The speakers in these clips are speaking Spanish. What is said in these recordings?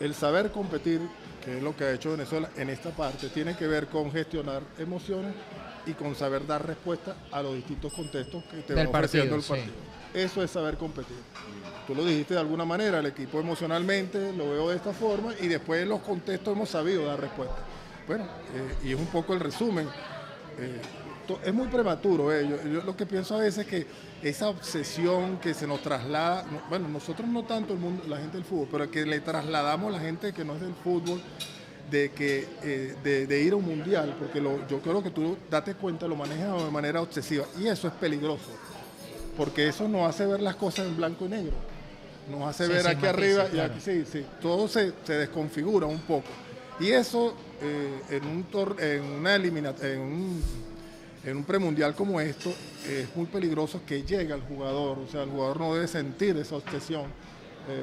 El saber competir, que es lo que ha hecho Venezuela en esta parte, tiene que ver con gestionar emociones y con saber dar respuesta a los distintos contextos que te va Del ofreciendo partido, el sí. partido. Eso es saber competir. Tú lo dijiste de alguna manera, el equipo emocionalmente lo veo de esta forma y después en los contextos hemos sabido dar respuesta. Bueno, y es un poco el resumen. Es muy prematuro. Yo lo que pienso a veces es que esa obsesión que se nos traslada, bueno, nosotros no tanto el mundo, la gente del fútbol, pero que le trasladamos a la gente que no es del fútbol, de ir a un mundial, porque yo creo que tú date cuenta, lo manejas de manera obsesiva y eso es peligroso, porque eso nos hace ver las cosas en blanco y negro, nos hace Sí, ver sin aquí matices, arriba y claro. aquí sí, todo se desconfigura un poco. Y eso en un premundial como esto es muy peligroso que llegue al jugador, o sea, el jugador no debe sentir esa obsesión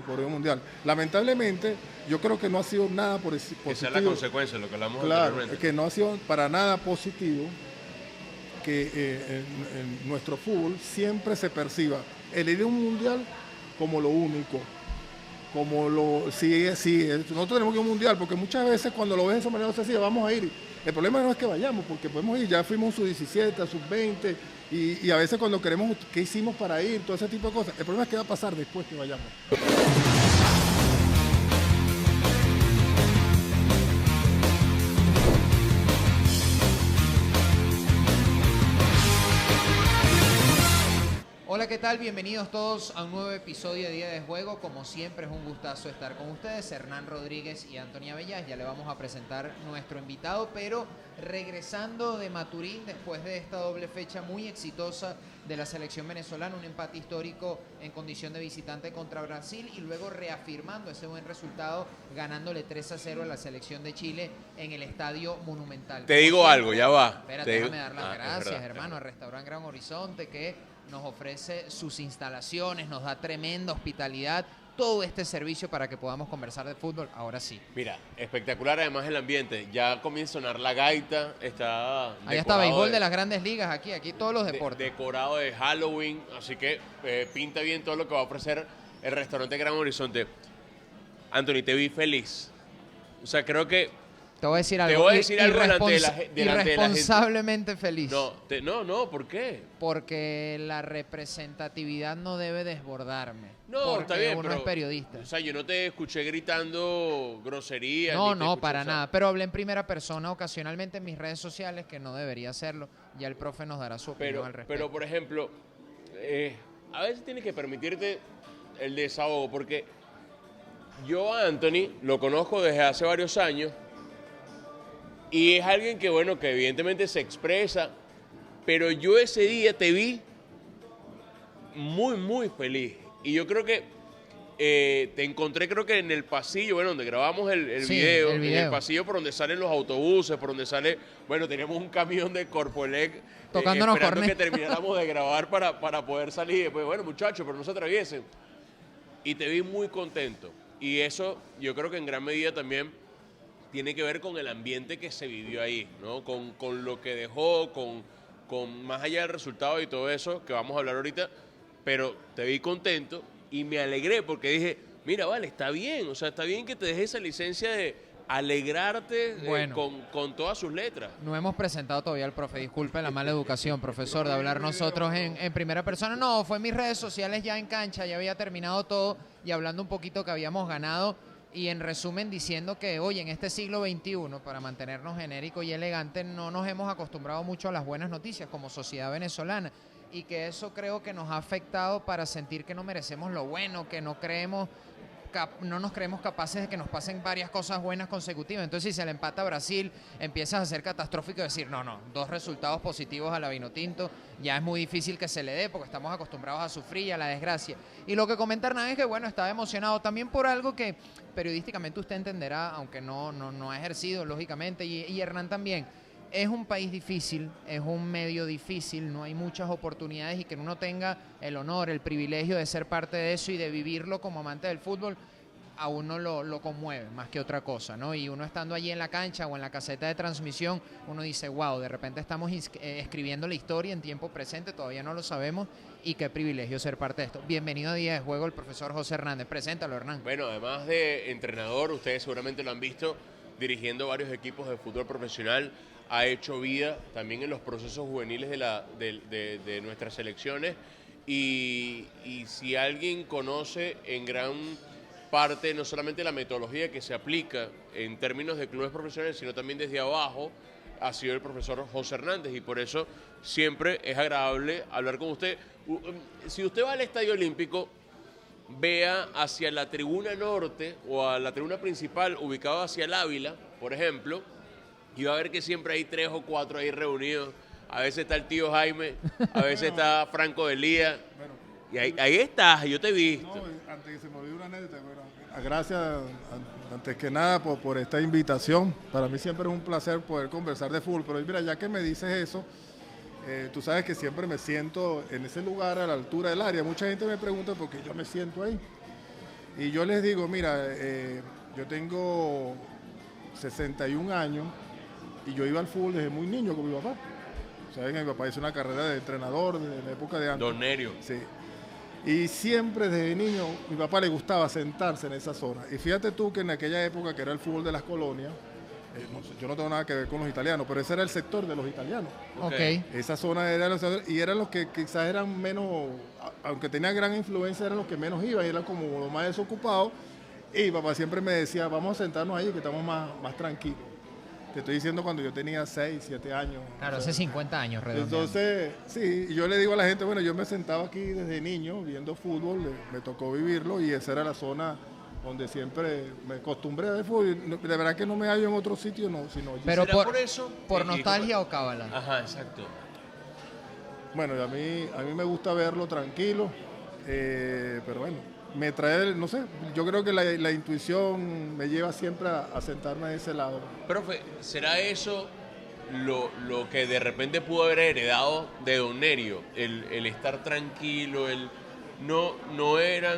por el mundial. Lamentablemente, yo creo que no ha sido nada positivo. Esa es la consecuencia, lo que hablamos Claro, anteriormente. que no ha sido para nada positivo que en nuestro fútbol siempre se perciba el ir a un mundial como lo único, sí, nosotros tenemos que ir a un mundial, porque muchas veces cuando lo ves de esa manera obsesiva, vamos a ir. El problema no es que vayamos, porque podemos ir, ya fuimos sub-17, sub-20, y a veces cuando queremos, ¿qué hicimos para ir? Todo ese tipo de cosas. El problema es qué va a pasar después que vayamos. Hola, ¿qué tal? Bienvenidos todos a un nuevo episodio de Día de Juego. Como siempre es un gustazo estar con ustedes, Hernán Rodríguez y Antonia Bellas. Ya le vamos a presentar nuestro invitado, pero regresando de Maturín después de esta doble fecha muy exitosa de la selección venezolana, un empate histórico en condición de visitante contra Brasil y luego reafirmando ese buen resultado, ganándole 3-0 a la selección de Chile en el Estadio Monumental. Te digo algo, ya va. Espérate, déjame dar las es gracias, verdad, hermano, al Restaurante Gran Horizonte, que nos ofrece sus instalaciones, nos da tremenda hospitalidad, todo este servicio para que podamos conversar de fútbol. Ahora sí. Mira, espectacular además el ambiente. Ya comienza a sonar la gaita, está Allá está decorado béisbol de las grandes ligas, aquí todos los de- deportes. decorado de Halloween, así que pinta bien todo lo que va a ofrecer el restaurante Gran Horizonte. Anthony, te vi feliz. O sea, creo que Te voy a decir te algo. voy a decir algo delante de la gente. Irresponsablemente feliz. No, ¿por qué? Porque la representatividad no debe desbordarme. No, porque está bien, uno pero es periodista. O sea, yo no te escuché gritando groserías. No, ni te no, escuché, para o sea, nada. Pero hablé en primera persona ocasionalmente en mis redes sociales, que no debería hacerlo. Ya el profe nos dará su opinión al respecto. Pero por ejemplo, a veces tienes que permitirte el desahogo, porque yo a Anthony lo conozco desde hace varios años y es alguien que, bueno, que evidentemente se expresa, pero yo ese día te vi muy, muy feliz. Y yo creo que te encontré, creo que en el pasillo, bueno, donde grabamos el Sí, video, el en video. el pasillo por donde salen los autobuses, por donde sale, bueno, teníamos un camión de Corpoelec Tocándonos esperando corneta. que termináramos de grabar para poder salir. Y después, bueno, muchachos, pero no se atraviesen. Y te vi muy contento. Y eso yo creo que en gran medida también tiene que ver con el ambiente que se vivió ahí, ¿no? Con lo que dejó, con más allá del resultado y todo eso que vamos a hablar ahorita, pero te vi contento y me alegré porque dije, mira, vale, está bien, o sea, está bien que te dejes esa licencia de alegrarte Bueno. con todas sus letras. No hemos presentado todavía al profe, disculpe la mala educación, profesor, de hablar nosotros en primera persona. No, fue en mis redes sociales ya en cancha, ya había terminado todo y hablando un poquito que habíamos ganado y en resumen diciendo que, oye, en este siglo XXI, para mantenernos genérico y elegante, no nos hemos acostumbrado mucho a las buenas noticias como sociedad venezolana y que eso creo que nos ha afectado para sentir que no merecemos lo bueno, que no nos creemos capaces de que nos pasen varias cosas buenas consecutivas. Entonces, si se le empata a Brasil, empiezas a ser catastrófico y decir, no, dos resultados positivos a la Vinotinto, ya es muy difícil que se le dé porque estamos acostumbrados a sufrir y a la desgracia. Y lo que comenta Hernán es que, bueno, estaba emocionado también por algo que periodísticamente usted entenderá, aunque no ha ejercido, lógicamente, y Hernán también. Es un país difícil, es un medio difícil, no hay muchas oportunidades y que uno tenga el honor, el privilegio de ser parte de eso y de vivirlo como amante del fútbol, a uno lo conmueve más que otra cosa, ¿no? Y uno estando allí en la cancha o en la caseta de transmisión, uno dice, wow, de repente estamos escribiendo la historia en tiempo presente, todavía no lo sabemos, y qué privilegio ser parte de esto. Bienvenido a Día de Juego, el profesor José Hernández. Preséntalo, Hernán. Bueno, además de entrenador, ustedes seguramente lo han visto dirigiendo varios equipos de fútbol profesional, ha hecho vida también en los procesos juveniles de nuestras selecciones, y si alguien conoce en gran parte no solamente la metodología que se aplica en términos de clubes profesionales, sino también desde abajo, ha sido el profesor José Hernández, y por eso siempre es agradable hablar con usted. Si usted va al Estadio Olímpico, vea hacia la tribuna norte o a la tribuna principal ubicada hacia el Ávila, por ejemplo, y va a ver que siempre hay 3 o 4 ahí reunidos. A veces está el tío Jaime, a veces está Franco Delía. Y ahí estás, yo te he visto. No, antes que se me olvide una anécdota, gracias antes que nada por esta invitación. Para mí siempre es un placer poder conversar de fútbol, pero mira, ya que me dices eso, tú sabes que siempre me siento en ese lugar a la altura del área. Mucha gente me pregunta por qué yo me siento ahí. Y yo les digo, mira, yo tengo 61 años y yo iba al fútbol desde muy niño con mi papá. ¿Saben? Mi papá hizo una carrera de entrenador de la época de antes. Don Nerio. Sí. Y siempre desde niño, mi papá le gustaba sentarse en esa zona. Y fíjate tú que en aquella época, que era el fútbol de las colonias, yo no tengo nada que ver con los italianos, pero ese era el sector de los italianos. Okay. Esa zona era y eran los que quizás eran menos, aunque tenían gran influencia, eran los que menos iban, y eran como los más desocupados. Y mi papá siempre me decía, vamos a sentarnos ahí que estamos más tranquilos. Te estoy diciendo cuando yo tenía 6, 7 años. Claro, hace 50 años, redondeando. Entonces, sí, y yo le digo a la gente, bueno, yo me sentaba aquí desde niño viendo fútbol, me tocó vivirlo, y esa era la zona donde siempre me acostumbré a ver fútbol. De verdad que no me hallo en otro sitio, no, sino allí. Pero ¿Será por eso? ¿por nostalgia o cábala? Ajá, exacto. Bueno, a mí me gusta verlo tranquilo, pero bueno, me trae, no sé, yo creo que la intuición me lleva siempre a sentarme a ese lado. Profe, ¿será eso lo que de repente pudo haber heredado de Don Nerio? El estar tranquilo, no era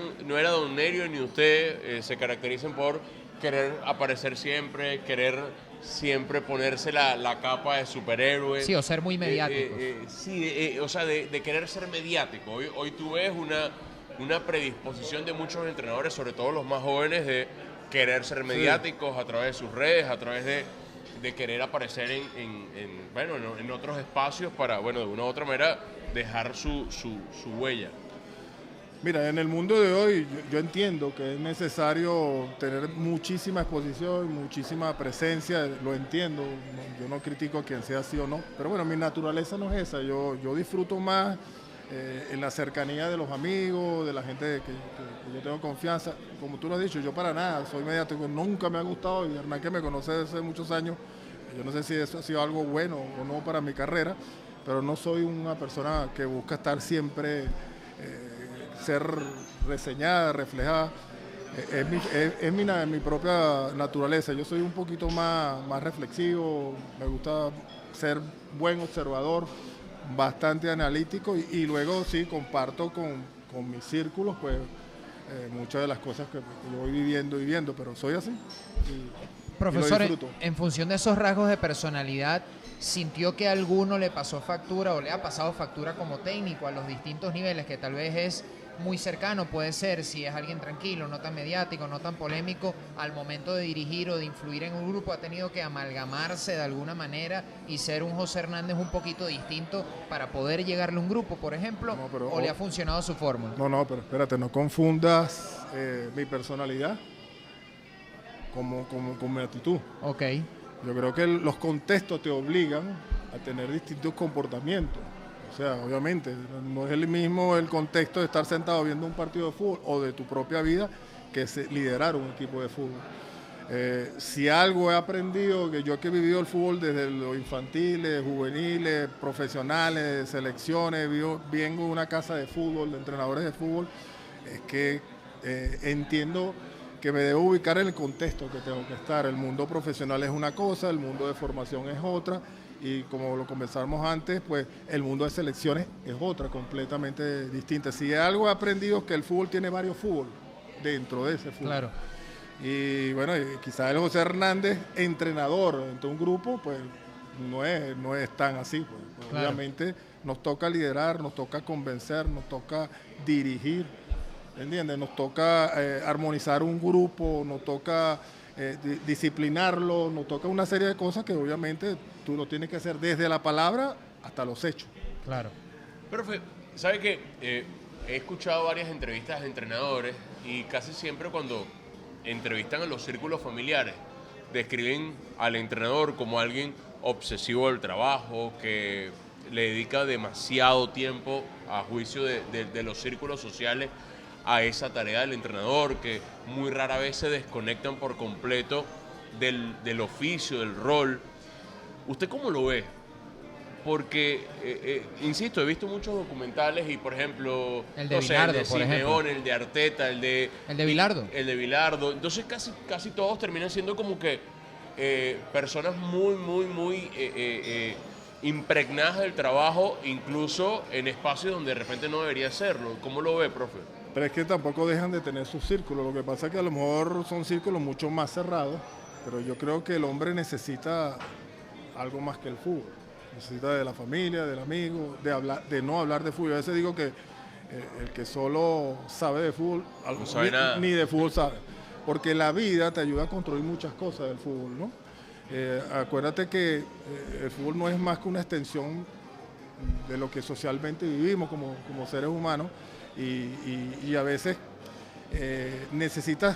Don Nerio ni usted se caracterizan por querer aparecer siempre, querer siempre ponerse la capa de superhéroe. Sí, o ser muy mediáticos. O sea, de querer ser mediático. Hoy tú ves una predisposición de muchos entrenadores, sobre todo los más jóvenes, de querer ser mediáticos a través de sus redes, a través de querer aparecer en otros espacios para, bueno, de una u otra manera dejar su huella. Mira, en el mundo de hoy yo entiendo que es necesario tener muchísima exposición, muchísima presencia, lo entiendo, yo no critico a quien sea así o no, pero bueno, mi naturaleza no es esa, yo disfruto más en la cercanía de los amigos, de la gente que yo tengo confianza. Como tú lo has dicho, yo para nada soy mediático, nunca me ha gustado, y Hernán, que me conoce desde hace muchos años, yo no sé si eso ha sido algo bueno o no para mi carrera, pero no soy una persona que busca estar siempre, ser reseñada, reflejada. Es mi propia naturaleza. Yo soy un poquito más reflexivo, me gusta ser buen observador, bastante analítico, y luego sí comparto con mis círculos pues muchas de las cosas que yo voy viviendo, pero soy así. Profesor, en función de esos rasgos de personalidad, ¿sintió que a alguno le pasó factura o le ha pasado factura como técnico a los distintos niveles, que tal vez es muy cercano, puede ser, si es alguien tranquilo, no tan mediático, no tan polémico, al momento de dirigir o de influir en un grupo, ha tenido que amalgamarse de alguna manera y ser un José Hernández un poquito distinto para poder llegarle a un grupo, por ejemplo, o le ha funcionado su fórmula? No, pero espérate, no confundas mi personalidad con mi actitud. Ok. Yo creo que los contextos te obligan a tener distintos comportamientos. O sea, obviamente, no es el mismo el contexto de estar sentado viendo un partido de fútbol o de tu propia vida que liderar un equipo de fútbol. Si algo he aprendido, que yo que he vivido el fútbol desde los infantiles, juveniles, profesionales, selecciones, vengo de una casa de fútbol, de entrenadores de fútbol, es que entiendo que me debo ubicar en el contexto que tengo que estar. El mundo profesional es una cosa, el mundo de formación es otra, y como lo conversamos antes, pues el mundo de selecciones es otra, completamente distinta. Si algo he aprendido es que el fútbol tiene varios fútbol dentro de ese fútbol. Claro. Y bueno, quizás el José Hernández, entrenador entre un grupo, pues no es tan así. Pues. Claro. Obviamente nos toca liderar, nos toca convencer, nos toca dirigir, ¿entiendes? Nos toca armonizar un grupo, nos toca disciplinarlo, nos toca una serie de cosas que obviamente tú lo tienes que hacer desde la palabra hasta los hechos. Claro. Profe, ¿sabe qué? He escuchado varias entrevistas de entrenadores y casi siempre cuando entrevistan a los círculos familiares describen al entrenador como alguien obsesivo del trabajo, que le dedica demasiado tiempo a juicio de los círculos sociales a esa tarea del entrenador, que muy rara vez se desconectan por completo del oficio, del rol. ¿Usted cómo lo ve? Porque, insisto, he visto muchos documentales y, por ejemplo, El de Bilardo, el de por ejemplo. Simeone, el de Arteta, el de Bilardo. El de Bilardo. Entonces casi todos terminan siendo como que personas muy impregnadas del trabajo, incluso en espacios donde de repente no debería serlo. ¿Cómo lo ve, profe? Pero es que tampoco dejan de tener sus círculos. Lo que pasa es que a lo mejor son círculos mucho más cerrados, pero yo creo que el hombre necesita algo más que el fútbol. Necesita de la familia, del amigo, de no hablar de fútbol. Yo a veces digo que el que solo sabe de fútbol, No sabe nada. ni de fútbol sabe. Porque la vida te ayuda a construir muchas cosas del fútbol, ¿no? Acuérdate que el fútbol no es más que una extensión de lo que socialmente vivimos como seres humanos y a veces necesitas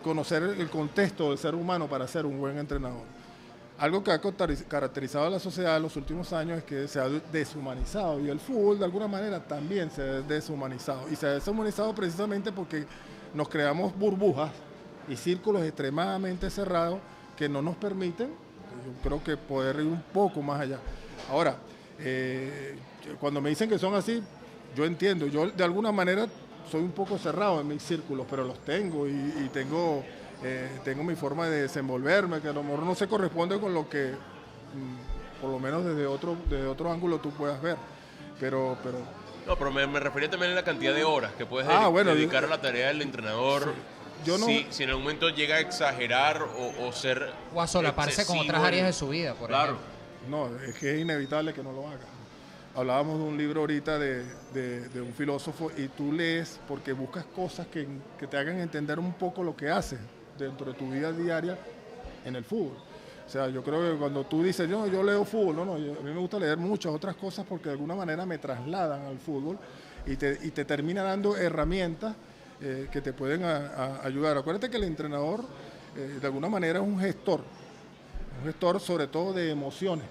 conocer el contexto del ser humano para ser un buen entrenador. Algo que ha caracterizado a la sociedad en los últimos años es que se ha deshumanizado y el fútbol de alguna manera también se ha deshumanizado. Y se ha deshumanizado precisamente porque nos creamos burbujas y círculos extremadamente cerrados que no nos permiten, yo creo que poder ir un poco más allá. Ahora, cuando me dicen que son así, yo entiendo, yo de alguna manera soy un poco cerrado en mis círculos, pero los tengo y tengo mi forma de desenvolverme, que a lo mejor no se corresponde con lo que, por lo menos desde otro ángulo tú puedas ver. Pero No, pero me refería también a la cantidad de horas que puedes dedicar a la tarea del entrenador. Sí. Yo no, si en algún momento llega a exagerar o ser O a solaparse con otras áreas de su vida, por ejemplo. no, es que es inevitable que no lo haga. Hablábamos de un libro ahorita de un filósofo y tú lees porque buscas cosas que te hagan entender un poco lo que haces dentro de tu vida diaria en el fútbol. O sea, yo creo que cuando tú dices, yo leo fútbol, a mí me gusta leer muchas otras cosas porque de alguna manera me trasladan al fútbol y te termina dando herramientas que te pueden ayudar. Acuérdate que el entrenador de alguna manera es un gestor sobre todo de emociones.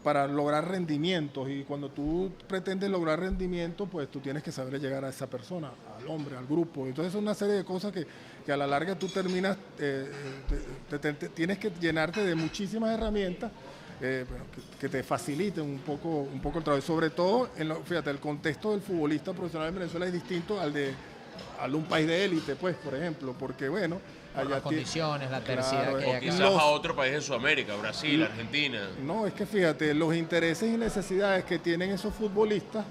Para lograr rendimientos y cuando tú pretendes lograr rendimientos pues tú tienes que saber llegar a esa persona, al hombre, al grupo. Entonces es una serie de cosas que a la larga tú terminas, tienes que llenarte de muchísimas herramientas que te faciliten un poco el trabajo. Sobre todo, fíjate, el contexto del futbolista profesional en Venezuela es distinto al de un país de élite, pues, por ejemplo, porque bueno, Por las condiciones, la adversidad Claro, que hay o acá. quizás a otro país de Sudamérica, Brasil, Argentina. No, es que fíjate, los intereses y necesidades que tienen esos futbolistas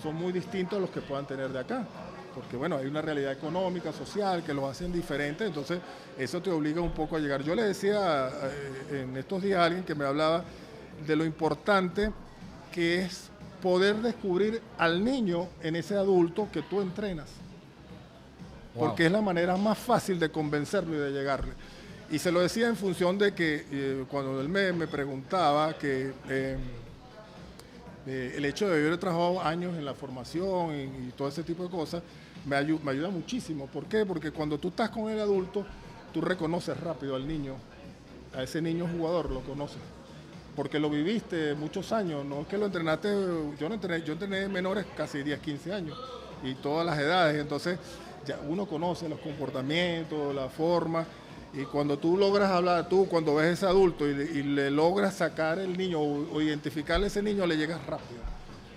son muy distintos a los que puedan tener de acá. Porque bueno, hay una realidad económica, social, que los hacen diferentes, entonces eso te obliga un poco a llegar. Yo le decía en estos días a alguien que me hablaba de lo importante que es poder descubrir al niño en ese adulto que tú entrenas. Porque es la manera más fácil de convencerlo y de llegarle. Y se lo decía en función de que cuando él me preguntaba que el hecho de haber trabajado años en la formación y todo ese tipo de cosas me ayuda muchísimo. ¿Por qué? Porque cuando tú estás con el adulto, tú reconoces rápido al niño, a ese niño jugador, lo conoces. Porque lo viviste muchos años, no es que lo entrenaste, yo entrené menores casi 10, 15 años y todas las edades, entonces ya uno conoce los comportamientos, la forma, y cuando tú logras hablar, cuando ves a ese adulto y le logras sacar el niño o identificarle a ese niño, le llegas rápido.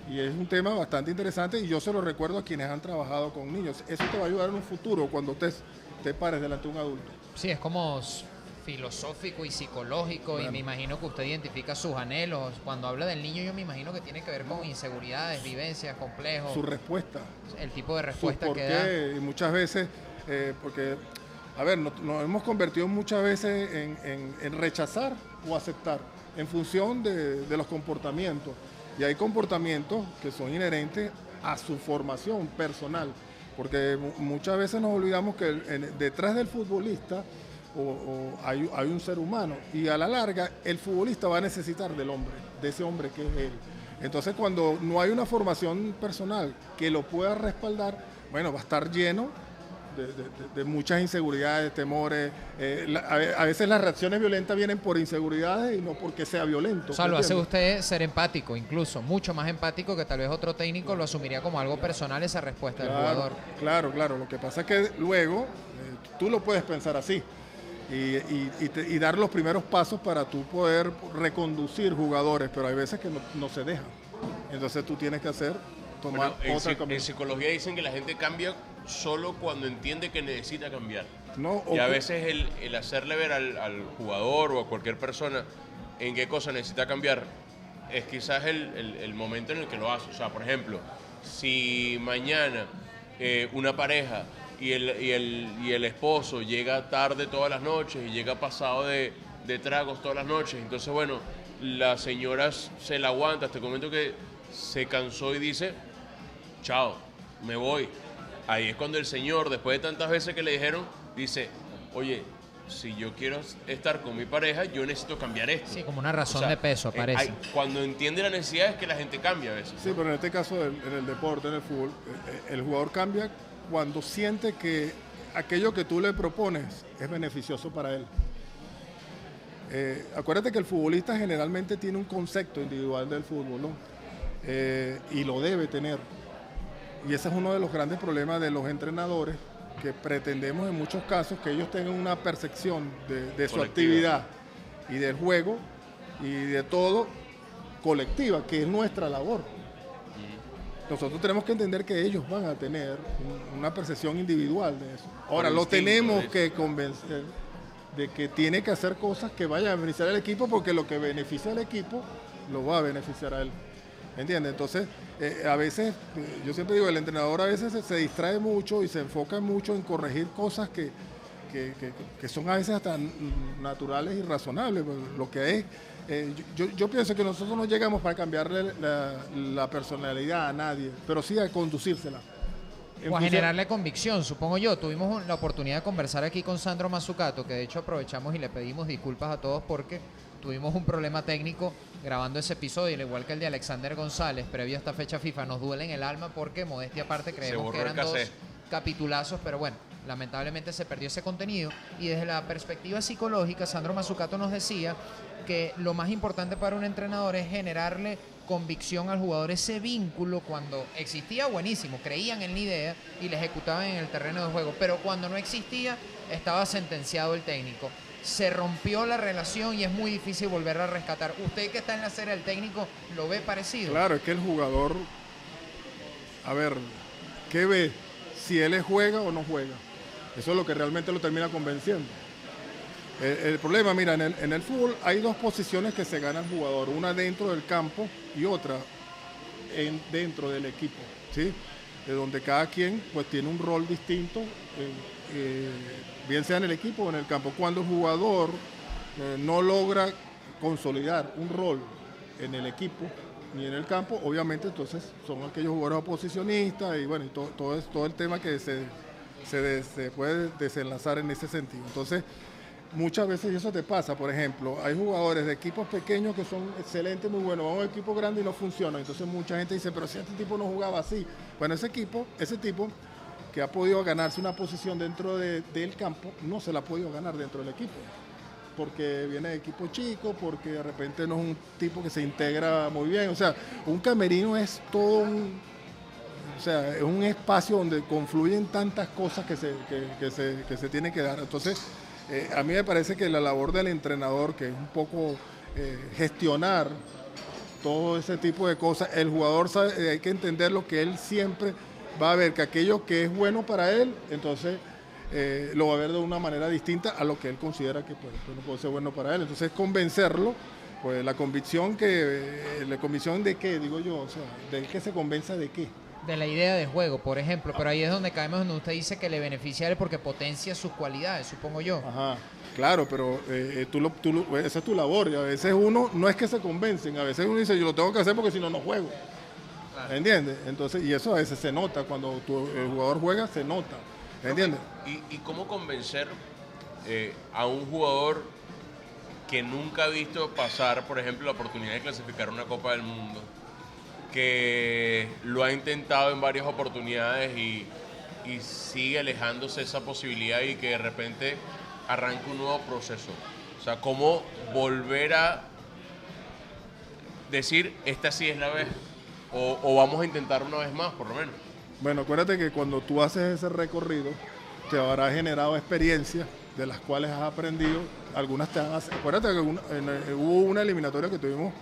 Y es un tema bastante interesante y yo se lo recuerdo a quienes han trabajado con niños. Eso te va a ayudar en un futuro cuando te pares delante de un adulto. Sí, es como filosófico y psicológico, bueno. Y me imagino que usted identifica sus anhelos. Cuando habla del niño, yo me imagino que tiene que ver con inseguridades, vivencias, complejos. Su respuesta. El tipo de respuesta su que da. Y muchas veces, porque a ver, nos hemos convertido muchas veces en rechazar o aceptar en función de los comportamientos. Y hay comportamientos que son inherentes a su formación personal, porque muchas veces nos olvidamos que detrás del futbolista hay un ser humano, y a la larga el futbolista va a necesitar del hombre, de ese hombre que es él. Entonces, cuando no hay una formación personal que lo pueda respaldar, bueno, va a estar lleno de muchas inseguridades, temores. A veces las reacciones violentas vienen por inseguridades y no porque sea violento. O sea, lo hace usted ser empático, incluso mucho más empático que tal vez otro técnico lo asumiría como algo personal, esa respuesta del jugador. Claro. Lo que pasa es que luego tú lo puedes pensar así y dar los primeros pasos para tú poder reconducir jugadores, pero hay veces que no se dejan. Entonces tú tienes que tomar otra camino. En psicología dicen que la gente cambia solo cuando entiende que necesita cambiar. No, y a veces el hacerle ver al jugador o a cualquier persona en qué cosa necesita cambiar es quizás el momento en el que lo hace. O sea, por ejemplo, si mañana una pareja y el esposo llega tarde todas las noches y llega pasado de tragos todas las noches, entonces bueno, la señora se la aguanta hasta el momento que se cansó y dice, chao, me voy. Ahí es cuando el señor, después de tantas veces que le dijeron, dice, oye, si yo quiero estar con mi pareja, yo necesito cambiar esto. Sí, como una razón de peso, parece. Cuando entiende la necesidad es que la gente cambia a veces. Sí, pero en este caso, en el deporte, en el fútbol, el jugador cambia cuando siente que aquello que tú le propones es beneficioso para él. Acuérdate que el futbolista generalmente tiene un concepto individual del fútbol, ¿no? Y lo debe tener. Y ese es uno de los grandes problemas de los entrenadores, que pretendemos en muchos casos que ellos tengan una percepción de su actividad y del juego y de todo colectiva, que es nuestra labor. Nosotros tenemos que entender que ellos van a tener una percepción individual de eso. Ahora, lo tenemos que convencer de que tiene que hacer cosas que vayan a beneficiar al equipo, porque lo que beneficia al equipo lo va a beneficiar a él. ¿Entiendes? Entonces, a veces, yo siempre digo, el entrenador a veces se distrae mucho y se enfoca mucho en corregir cosas que son a veces hasta naturales y razonables. Lo que es, yo pienso que nosotros no llegamos para cambiarle la personalidad a nadie, pero sí a conducírsela. O a generarle convicción, supongo yo. Tuvimos la oportunidad de conversar aquí con Sandro Mazzucato, que de hecho aprovechamos y le pedimos disculpas a todos porque tuvimos un problema técnico grabando ese episodio, al igual que el de Alexander González, previo a esta fecha FIFA. Nos duele en el alma porque, modestia aparte, creemos que eran dos capitulazos, pero bueno, lamentablemente se perdió ese contenido. Y desde la perspectiva psicológica, Sandro Mazzucato nos decía que lo más importante para un entrenador es generarle convicción al jugador, ese vínculo. Cuando existía, buenísimo, creían en la idea y la ejecutaban en el terreno de juego, pero cuando no existía, estaba sentenciado el técnico. Se rompió la relación y es muy difícil volver a rescatar. Usted, que está en la acera del técnico, ¿lo ve parecido? Claro, es que el jugador, a ver, ¿qué ve? Si él juega o no juega. Eso es lo que realmente lo termina convenciendo. El problema, mira, en el fútbol hay dos posiciones que se gana el jugador, una dentro del campo y otra dentro del equipo, ¿sí? De donde cada quien pues tiene un rol distinto, bien sea en el equipo o en el campo. Cuando el jugador no logra consolidar un rol en el equipo ni en el campo, obviamente entonces son aquellos jugadores oposicionistas y bueno, y todo el tema que se puede desenlazar en ese sentido. Entonces, muchas veces eso te pasa. Por ejemplo, hay jugadores de equipos pequeños que son excelentes, muy buenos, van a un equipo grande y no funciona. Entonces mucha gente dice, pero si este tipo no jugaba así. Bueno, ese tipo que ha podido ganarse una posición dentro del campo, no se la ha podido ganar dentro del equipo. Porque viene de equipo chico, porque de repente no es un tipo que se integra muy bien. O sea, un camerino es todo es un espacio donde confluyen tantas cosas que se tienen que dar. Entonces, a mí me parece que la labor del entrenador, que es un poco gestionar todo ese tipo de cosas, el jugador sabe, hay que entender lo que él siempre va a ver, que aquello que es bueno para él, entonces lo va a ver de una manera distinta a lo que él considera que no puede ser bueno para él. Entonces, convencerlo, pues la convicción de qué, digo yo, o sea, de que se convenza de qué. de la idea de juego, por ejemplo, pero ahí es donde caemos, donde usted dice que le beneficia a él porque potencia sus cualidades, supongo yo. Ajá, claro, pero esa es tu labor y a veces uno no es que se convencen, a veces uno dice yo lo tengo que hacer porque si no, no juego. Claro. ¿Entiendes? Entonces, y eso a veces se nota, cuando el jugador juega, se nota. ¿Entiendes? ¿Y cómo convencer a un jugador que nunca ha visto pasar, por ejemplo, la oportunidad de clasificar una Copa del Mundo, que lo ha intentado en varias oportunidades y sigue alejándose esa posibilidad y que de repente arranca un nuevo proceso? O sea, ¿cómo volver a decir, esta sí es la vez? O vamos a intentar una vez más, por lo menos. Bueno, acuérdate que cuando tú haces ese recorrido, te habrá generado experiencias de las cuales has aprendido. Algunas te han... Acuérdate que hubo una eliminatoria que tuvimos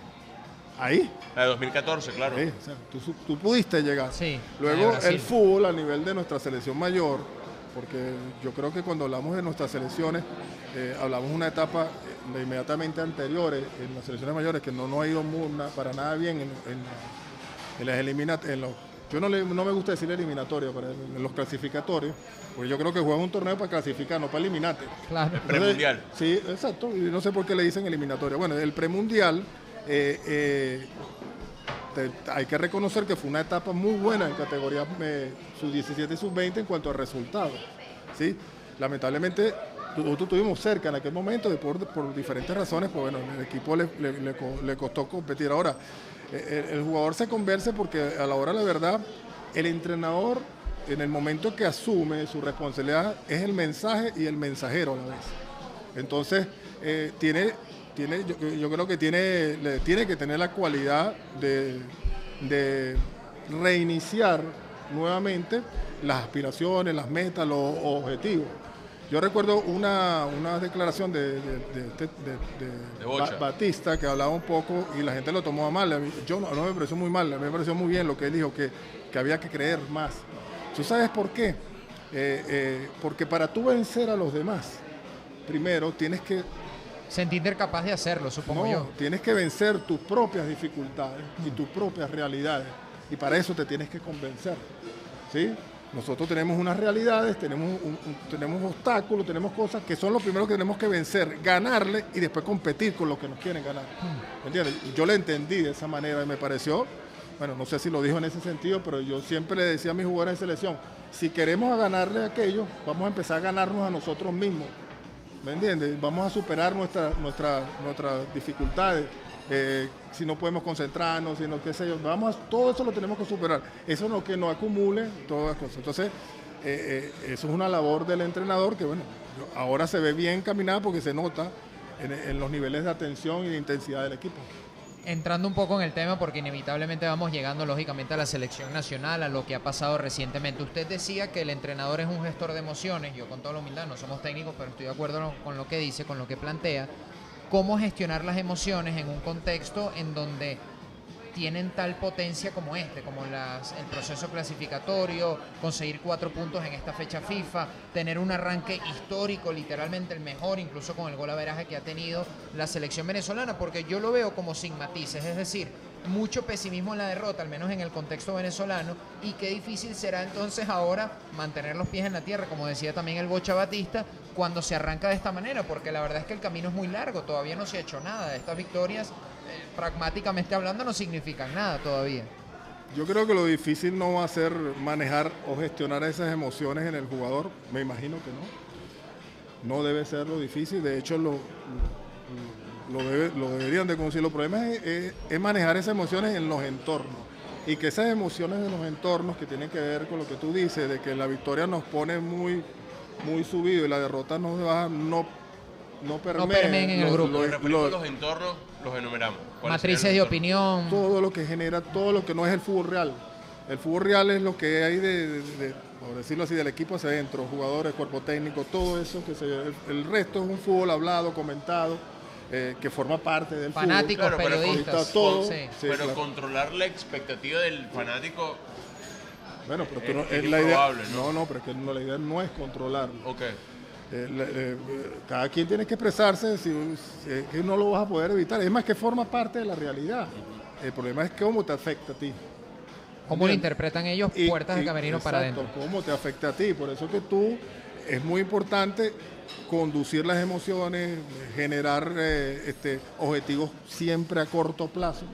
ahí. La de 2014, claro. Sí, o sea, tú pudiste llegar. Sí, luego el fútbol a nivel de nuestra selección mayor, porque yo creo que cuando hablamos de nuestras selecciones, hablamos de una etapa inmediatamente anterior en las selecciones mayores que no ha ido para nada bien en las eliminatorias. Yo no me gusta decir eliminatoria, pero en los clasificatorios, porque yo creo que juegas un torneo para clasificar, no para eliminarte. Claro. El premundial. Sí, exacto, y no sé por qué le dicen eliminatoria. Bueno, el premundial, hay que reconocer que fue una etapa muy buena en categoría sub-17 y sub-20 en cuanto a resultados. ¿Sí? Lamentablemente, nosotros estuvimos cerca en aquel momento por diferentes razones, pues bueno, el equipo le costó competir. Ahora, el jugador se convence porque a la hora de la verdad, el entrenador en el momento que asume su responsabilidad es el mensaje y el mensajero a la vez. Entonces, yo creo que tiene que tener la cualidad de reiniciar nuevamente las aspiraciones, las metas, los objetivos. Yo recuerdo una declaración de Batista que hablaba un poco y la gente lo tomó a mal. No me pareció muy mal, a mí me pareció muy bien lo que él dijo, que había que creer más. ¿Tú sabes por qué? Porque para tú vencer a los demás, primero tienes que... Sentirte capaz de hacerlo, supongo yo. Tienes que vencer tus propias dificultades y tus propias realidades. Y para eso te tienes que convencer. ¿Sí? Nosotros tenemos unas realidades, tenemos obstáculos, tenemos cosas que son los primeros que tenemos que vencer, ganarle y después competir con los que nos quieren ganar. ¿Entiendes? Yo le entendí de esa manera y me pareció, bueno, no sé si lo dijo en ese sentido, pero yo siempre le decía a mis jugadores de selección, si queremos ganarle a aquellos, vamos a empezar a ganarnos a nosotros mismos. ¿Me entiendes? Vamos a superar nuestras dificultades. Si no podemos concentrarnos, si no, qué sé yo, todo eso lo tenemos que superar. Eso no que no acumule todas las cosas. Entonces, eso es una labor del entrenador que, bueno, ahora se ve bien caminada porque se nota en los niveles de atención y de intensidad del equipo. Entrando un poco en el tema, porque inevitablemente vamos llegando lógicamente a la selección nacional, a lo que ha pasado recientemente. Usted decía que el entrenador es un gestor de emociones. Yo con toda la humildad, no somos técnicos, pero estoy de acuerdo con lo que dice, con lo que plantea. ¿Cómo gestionar las emociones en un contexto en donde tienen tal potencia como como el proceso clasificatorio, conseguir 4 puntos en esta fecha FIFA, tener un arranque histórico, literalmente el mejor, incluso con el gol averaje que ha tenido la selección venezolana? Porque yo lo veo como sin matices, es decir, mucho pesimismo en la derrota, al menos en el contexto venezolano, y qué difícil será entonces ahora mantener los pies en la tierra, como decía también el Bocha Batista, cuando se arranca de esta manera, porque la verdad es que el camino es muy largo, todavía no se ha hecho nada. Estas victorias, pragmáticamente hablando, no significan nada todavía. Yo creo que lo difícil no va a ser manejar o gestionar esas emociones en el jugador, me imagino que no. No debe ser lo difícil, de hecho lo deberían de conseguir. Los problemas es manejar esas emociones en los entornos y que esas emociones en los entornos que tienen que ver con lo que tú dices, de que la victoria nos pone muy subido y la derrota nos baja, no permeen en el grupo. Los entornos los enumeramos. Matrices de opinión. Todo lo que genera, todo lo que no es el fútbol real. El fútbol real es lo que hay por decirlo así, del equipo hacia adentro, jugadores, cuerpo técnico, todo eso. El resto es un fútbol hablado, comentado, que forma parte del fanáticos, fútbol. periodistas. Todo, sí. Pero claro. controlar la expectativa del fanático. Bueno, pero es la idea, ¿no? No, pero es que la idea no es controlarlo. Okay. Cada quien tiene que expresarse, que no lo vas a poder evitar. Es más que forma parte de la realidad. El problema es cómo te afecta a ti. ¿Cómo lo interpretan ellos puertas de camerino para exacto, adentro? cómo te afecta a ti. Por eso que tú, es muy importante conducir las emociones, generar objetivos siempre a corto plazo,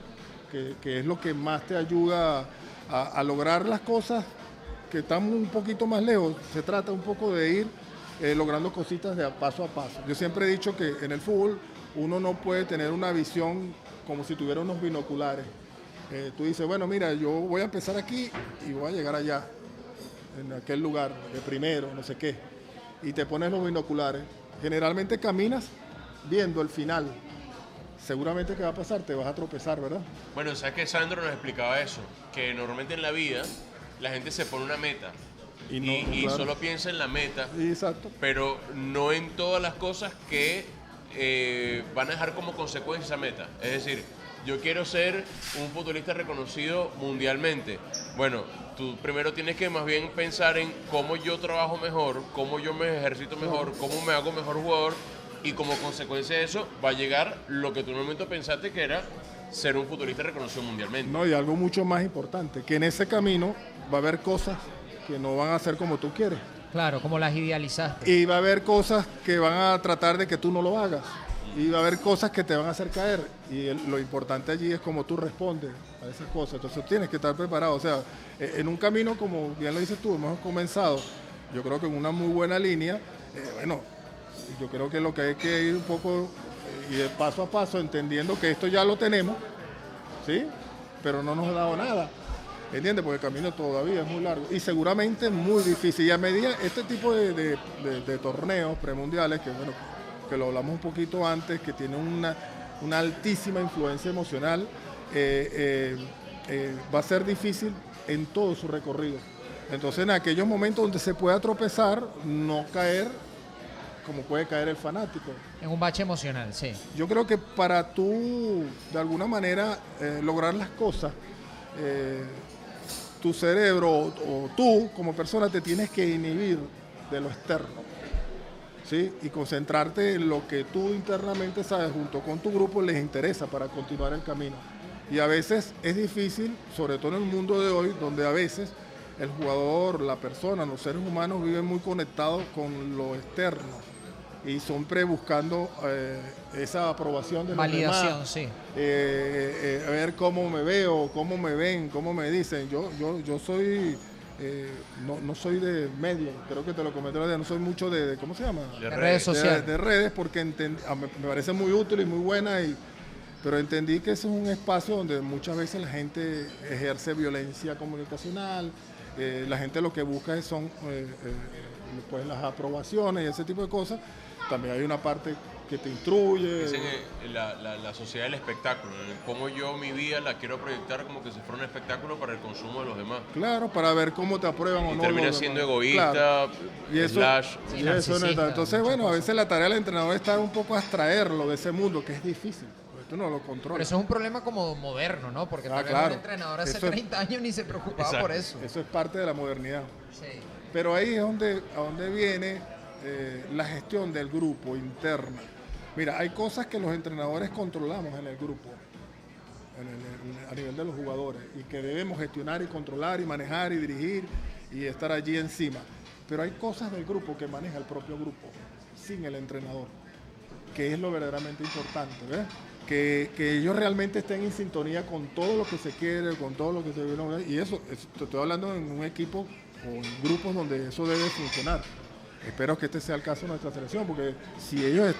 que es lo que más te ayuda a lograr las cosas que están un poquito más lejos. Se trata un poco de ir logrando cositas de paso a paso. Yo siempre he dicho que en el fútbol uno no puede tener una visión como si tuviera unos binoculares. Tú dices, bueno, mira, yo voy a empezar aquí y voy a llegar allá, en aquel lugar, de primero, no sé qué. Y te pones los binoculares. Generalmente caminas viendo el final. Seguramente que va a pasar, te vas a tropezar, ¿verdad? Bueno, sabes que Sandro nos explicaba eso, que normalmente en la vida la gente se pone una meta y claro. solo piensa en la meta, Exacto. pero no en todas las cosas que van a dejar como consecuencia esa meta. Es decir, yo quiero ser un futbolista reconocido mundialmente. Bueno, tú primero tienes que más bien pensar en cómo yo trabajo mejor, cómo yo me ejercito mejor, cómo me hago mejor jugador, y como consecuencia de eso va a llegar lo que tú en un momento pensaste que era ser un futbolista reconocido mundialmente. No, y algo mucho más importante, que en ese camino va a haber cosas que no van a ser como tú quieres. Claro, como las idealizaste. Y va a haber cosas que van a tratar de que tú no lo hagas. Y va a haber cosas que te van a hacer caer. Y lo importante allí es cómo tú respondes a esas cosas. Entonces tienes que estar preparado. O sea, en un camino, como bien lo dices tú, hemos comenzado, yo creo que en una muy buena línea. Bueno, yo creo que lo que hay que ir un poco y de paso a paso, entendiendo que esto ya lo tenemos, ¿sí? Pero no nos ha dado nada. ¿Entiendes? Porque el camino todavía es muy largo y seguramente muy difícil. Y a medida, este tipo de torneos premundiales, que bueno, que lo hablamos un poquito antes, que tienen una altísima influencia emocional, va a ser difícil en todo su recorrido. Entonces, en aquellos momentos donde se pueda tropezar, no caer como puede caer el fanático. En un bache emocional, sí. Yo creo que para tú, de alguna manera, lograr las cosas, tu cerebro o tú como persona te tienes que inhibir de lo externo, ¿sí? Y concentrarte en lo que tú internamente sabes, junto con tu grupo les interesa para continuar el camino. Y a veces es difícil, sobre todo en el mundo de hoy, donde a veces el jugador, la persona, los seres humanos viven muy conectados con lo externo y siempre buscando esa aprobación de los validación, demás. sí. A ver cómo me veo, cómo me ven, cómo me dicen. Yo soy, no soy de medios, creo que te lo comenté, no soy mucho de ¿cómo se llama? De redes sociales. De redes, porque me parece muy útil y muy buena, pero entendí que ese es un espacio donde muchas veces la gente ejerce violencia comunicacional. La gente lo que busca son pues las aprobaciones y ese tipo de cosas. También hay una parte que te instruye. Dicen la sociedad del espectáculo, cómo yo mi vida la quiero proyectar como que si fuera un espectáculo para el consumo de los demás. Claro, para ver cómo te aprueban o no. Termina siendo egoísta, claro. Y eso, Sí, narcisista, entonces, bueno, a veces la tarea del entrenador es estar un poco a abstraerlo de ese mundo, que es difícil. Tú no lo controlas. Pero eso es un problema como moderno, ¿no? Porque tal vez claro. un entrenador hace Eso es- 30 años ni se preocupaba Exacto. por eso. Eso es parte de la modernidad. Sí. Pero ahí es a donde viene la gestión del grupo interna. Mira, hay cosas que los entrenadores controlamos en el grupo, a nivel de los jugadores, y que debemos gestionar y controlar y manejar y dirigir y estar allí encima. Pero hay cosas del grupo que maneja el propio grupo, sin el entrenador, que es lo verdaderamente importante, ¿ves? Que ellos realmente estén en sintonía con todo lo que se quiere, con todo lo que se viene. Y eso, te estoy hablando en un equipo o en grupos donde eso debe funcionar. Espero que este sea el caso de nuestra selección, porque si ellos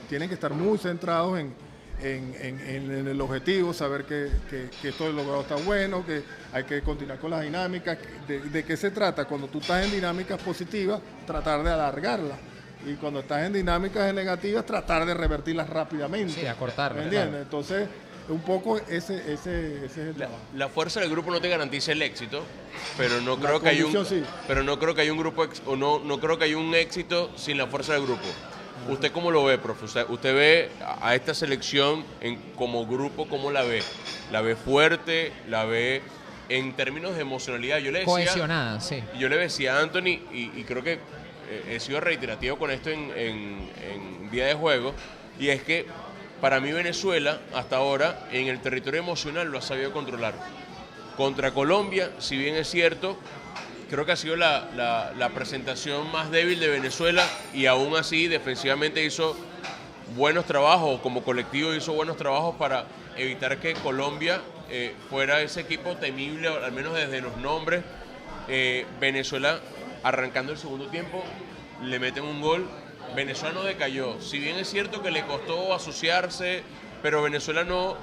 tienen que estar muy centrados en el objetivo, saber que esto logrado está bueno, que hay que continuar con las dinámicas. ¿De qué se trata? Cuando tú estás en dinámicas positivas, tratar de alargarlas. Y cuando estás en dinámicas negativas, tratar de revertirlas rápidamente. Sí, acortarlas, ¿Me entiendes? claro. Entonces, un poco ese es el trabajo. La fuerza del grupo no te garantiza el éxito, pero no La creo que hay un convicción sí. pero no creo que hay un grupo no creo que hay un éxito sin la fuerza del grupo. ¿Usted cómo lo ve, profe? Usted ve a esta selección como grupo, ¿cómo la ve? ¿La ve fuerte? ¿La ve en términos de emocionalidad? Yo le decía, Cohesionada, sí. yo le decía a Anthony, y creo que he sido reiterativo con esto en día de juego, y es que para mí Venezuela, hasta ahora, en el territorio emocional lo ha sabido controlar. Contra Colombia, si bien es cierto, creo que ha sido la presentación más débil de Venezuela y aún así defensivamente hizo buenos trabajos, como colectivo hizo buenos trabajos para evitar que Colombia fuera ese equipo temible, al menos desde los nombres. Venezuela arrancando el segundo tiempo, le meten un gol. Venezuela no decayó, si bien es cierto que le costó asociarse, pero Venezuela no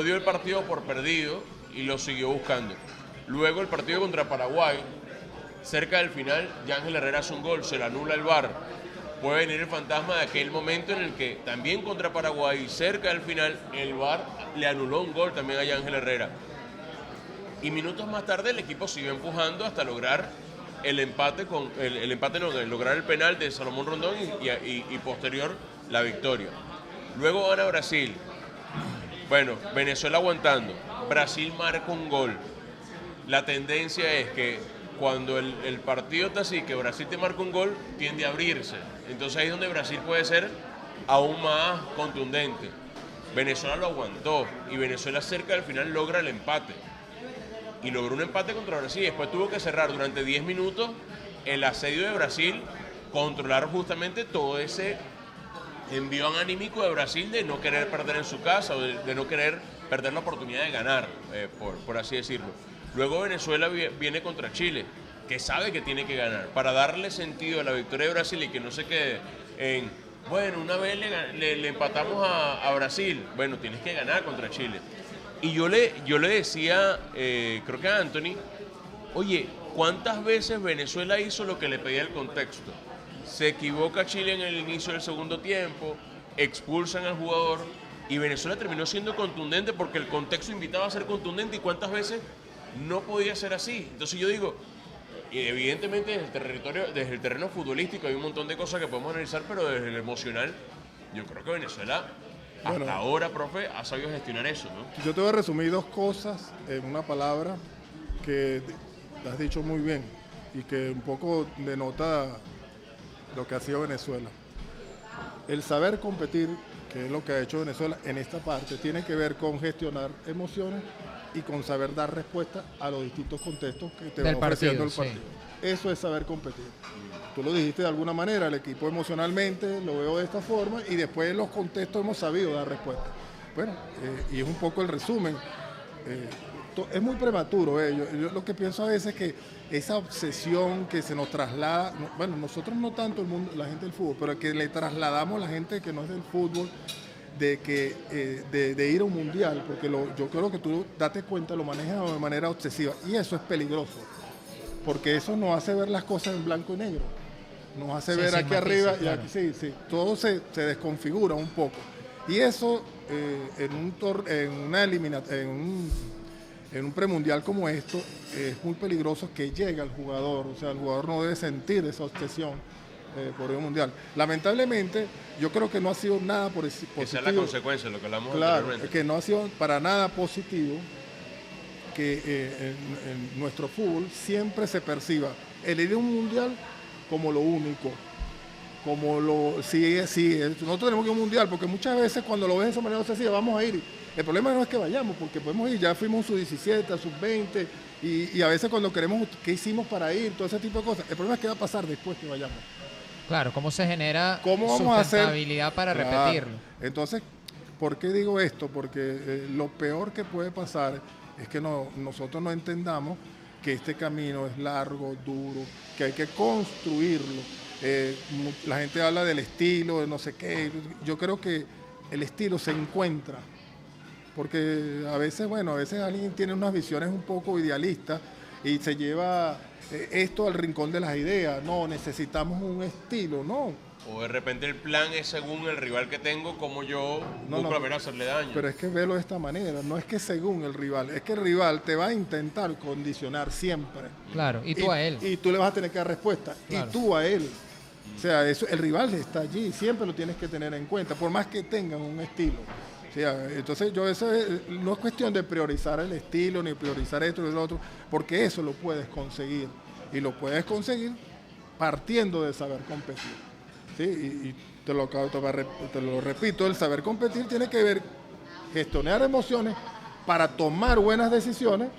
dio el partido por perdido y lo siguió buscando. Luego el partido contra Paraguay, cerca del final, Yángel Herrera hace un gol, se le anula el VAR. Puede venir el fantasma de aquel momento en el que también contra Paraguay, cerca del final, el VAR le anuló un gol también a Yángel Herrera. Y minutos más tarde el equipo siguió empujando hasta lograr el empate, lograr el penal de Salomón Rondón y posterior la victoria. Luego gana Brasil. Bueno, Venezuela aguantando. Brasil marca un gol. La tendencia es que cuando el partido está así, que Brasil te marca un gol, tiende a abrirse. Entonces ahí es donde Brasil puede ser aún más contundente. Venezuela lo aguantó y Venezuela cerca del final logra el empate. Y logró un empate contra Brasil. Después tuvo que cerrar durante 10 minutos el asedio de Brasil, controlar justamente todo ese envión anímico de Brasil de no querer perder en su casa o de no querer perder la oportunidad de ganar, por así decirlo. Luego Venezuela viene contra Chile, que sabe que tiene que ganar, para darle sentido a la victoria de Brasil y que no se quede en, bueno, una vez le empatamos a Brasil, bueno, tienes que ganar contra Chile. Y yo le decía, creo que a Anthony, oye, ¿cuántas veces Venezuela hizo lo que le pedía el contexto? Se equivoca Chile en el inicio del segundo tiempo, expulsan al jugador y Venezuela terminó siendo contundente porque el contexto invitaba a ser contundente y cuántas veces no podía ser así. Entonces yo digo, evidentemente desde el terreno futbolístico hay un montón de cosas que podemos analizar, pero desde el emocional, yo creo que Venezuela hasta ahora, profe, ha sabido gestionar eso, ¿no? Yo te voy a resumir dos cosas en una palabra que has dicho muy bien y que un poco denota lo que ha sido Venezuela. El saber competir, que es lo que ha hecho Venezuela en esta parte, tiene que ver con gestionar emociones y con saber dar respuesta a los distintos contextos que te va ofreciendo el partido. Sí. Eso es saber competir. Tú lo dijiste de alguna manera, el equipo emocionalmente lo veo de esta forma y después en los contextos hemos sabido dar respuesta. Bueno, y es un poco el resumen. Es muy prematuro. Yo lo que pienso a veces es que esa obsesión que se nos traslada, bueno, nosotros no tanto el mundo, la gente del fútbol, pero que le trasladamos a la gente que no es del fútbol, de ir a un mundial, porque yo creo que tú date cuenta, lo manejas de manera obsesiva y eso es peligroso, porque eso nos hace ver las cosas en blanco y negro, nos hace ver aquí arriba y aquí, sí, todo se desconfigura un poco y eso en un premundial como esto es muy peligroso que llegue al jugador, o sea, el jugador no debe sentir esa obsesión por el mundial. Lamentablemente, yo creo que no ha sido nada positivo. Esa es la consecuencia, lo que hablamos anteriormente. Que no ha sido para nada positivo que en nuestro fútbol siempre se perciba el ir a un mundial como lo único. Nosotros tenemos que ir a un mundial, porque muchas veces cuando lo ves de esa manera obsesiva, vamos a ir. El problema no es que vayamos, porque podemos ir, ya fuimos sub-17, sub-20, y a veces cuando queremos, ¿qué hicimos para ir? Todo ese tipo de cosas. El problema es qué va a pasar después que vayamos. Claro, ¿cómo se genera sustentabilidad para repetirlo? Entonces, ¿por qué digo esto? Porque lo peor que puede pasar es que nosotros no entendamos que este camino es largo, duro, que hay que construirlo. La gente habla del estilo, de no sé qué. Yo creo que el estilo se encuentra, porque a veces alguien tiene unas visiones un poco idealistas y se lleva esto al rincón de las ideas. No, necesitamos un estilo, no. O de repente el plan es según el rival que tengo, como yo busco hacerle daño. Pero es que velo de esta manera, no es que según el rival, es que el rival te va a intentar condicionar siempre. Claro, y tú a él. Y tú le vas a tener que dar respuesta, claro. Y tú a él. O sea, el rival está allí, siempre lo tienes que tener en cuenta, por más que tengan un estilo. O sea, entonces no es cuestión de priorizar el estilo, ni priorizar esto y lo otro, porque eso lo puedes conseguir. Y lo puedes conseguir partiendo de saber competir. ¿Sí? Y te lo repito, el saber competir tiene que ver gestionar emociones para tomar buenas decisiones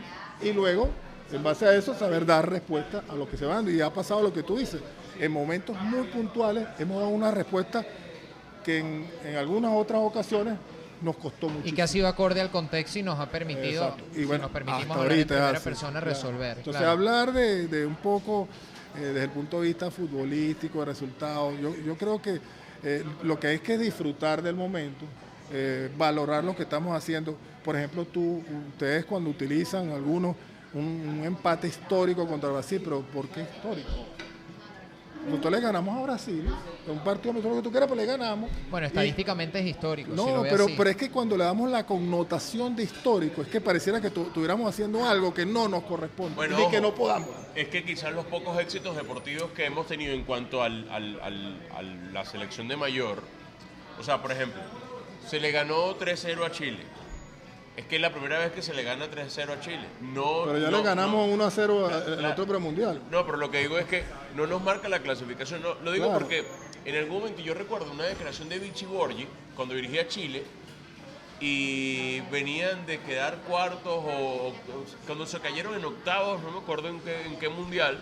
y luego, en base a eso, saber dar respuesta a lo que se va dando. Y ha pasado lo que tú dices. En momentos muy puntuales hemos dado una respuesta que en algunas otras ocasiones nos costó muchísimo. Y que ha sido acorde al contexto y nos ha permitido, Exacto. Y bueno, nos permitimos hasta hablar en ahorita primera así, persona, claro. resolver. Entonces, claro. hablar de un poco desde el punto de vista futbolístico, de resultados, yo creo que lo que hay es que disfrutar del momento, valorar lo que estamos haciendo. Por ejemplo, ustedes cuando utilizan algunos un empate histórico contra Brasil, pero ¿por qué histórico? Nosotros le ganamos a Brasil, un partido nosotros lo que tú quieras, pero le ganamos. Bueno, estadísticamente es histórico. No, si lo ve pero así. es que cuando le damos la connotación de histórico, es que pareciera que estuviéramos haciendo algo que no nos corresponde, Bueno, ni ojo, que no podamos. Es que quizás los pocos éxitos deportivos que hemos tenido en cuanto a la selección de mayor, o sea, por ejemplo, se le ganó 3-0 a Chile. Es que es la primera vez que se le gana 3-0 a Chile. No, Pero ya no, le ganamos no. 1-0 en el otro premundial. No, pero lo que digo es que no nos marca la clasificación. No, lo digo Claro. porque en algún momento yo recuerdo una declaración de Vichy Borgi cuando dirigía Chile y venían de quedar cuartos o cuando se cayeron en octavos, no me acuerdo en qué mundial,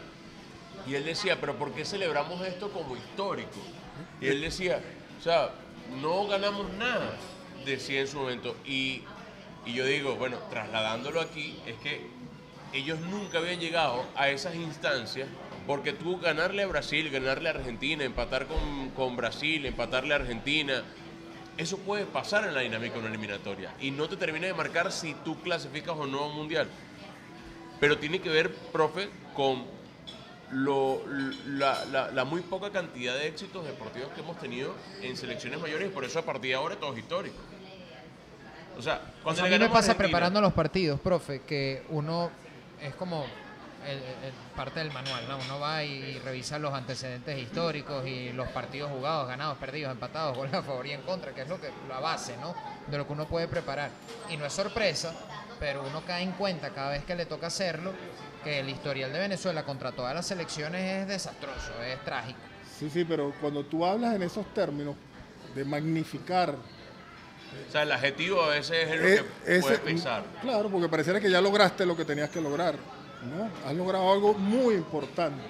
y él decía, pero ¿por qué celebramos esto como histórico? Y él decía, o sea, no ganamos nada, decía en su momento. Y yo digo, bueno, trasladándolo aquí, es que ellos nunca habían llegado a esas instancias, porque tú ganarle a Brasil, ganarle a Argentina, empatar con Brasil, empatarle a Argentina, eso puede pasar en la dinámica de una eliminatoria y no te termina de marcar si tú clasificas o no a un mundial. Pero tiene que ver, profe, con la muy poca cantidad de éxitos deportivos que hemos tenido en selecciones mayores, y por eso a partir de ahora todo es histórico. O sea, cuando A le mí me ganamos a pasa Argentina, preparando los partidos, profe, que uno es como parte del manual, ¿no? Uno va y revisa los antecedentes históricos y los partidos jugados, ganados, perdidos, empatados, goles a favor y en contra, que es la base, ¿no? De lo que uno puede preparar. Y no es sorpresa, pero uno cae en cuenta cada vez que le toca hacerlo que el historial de Venezuela contra todas las selecciones es desastroso, es trágico. Sí, pero cuando tú hablas en esos términos de magnificar, o sea, el adjetivo a veces es lo que puede pensar. Claro, porque pareciera que ya lograste lo que tenías que lograr, ¿no? Has logrado algo muy importante.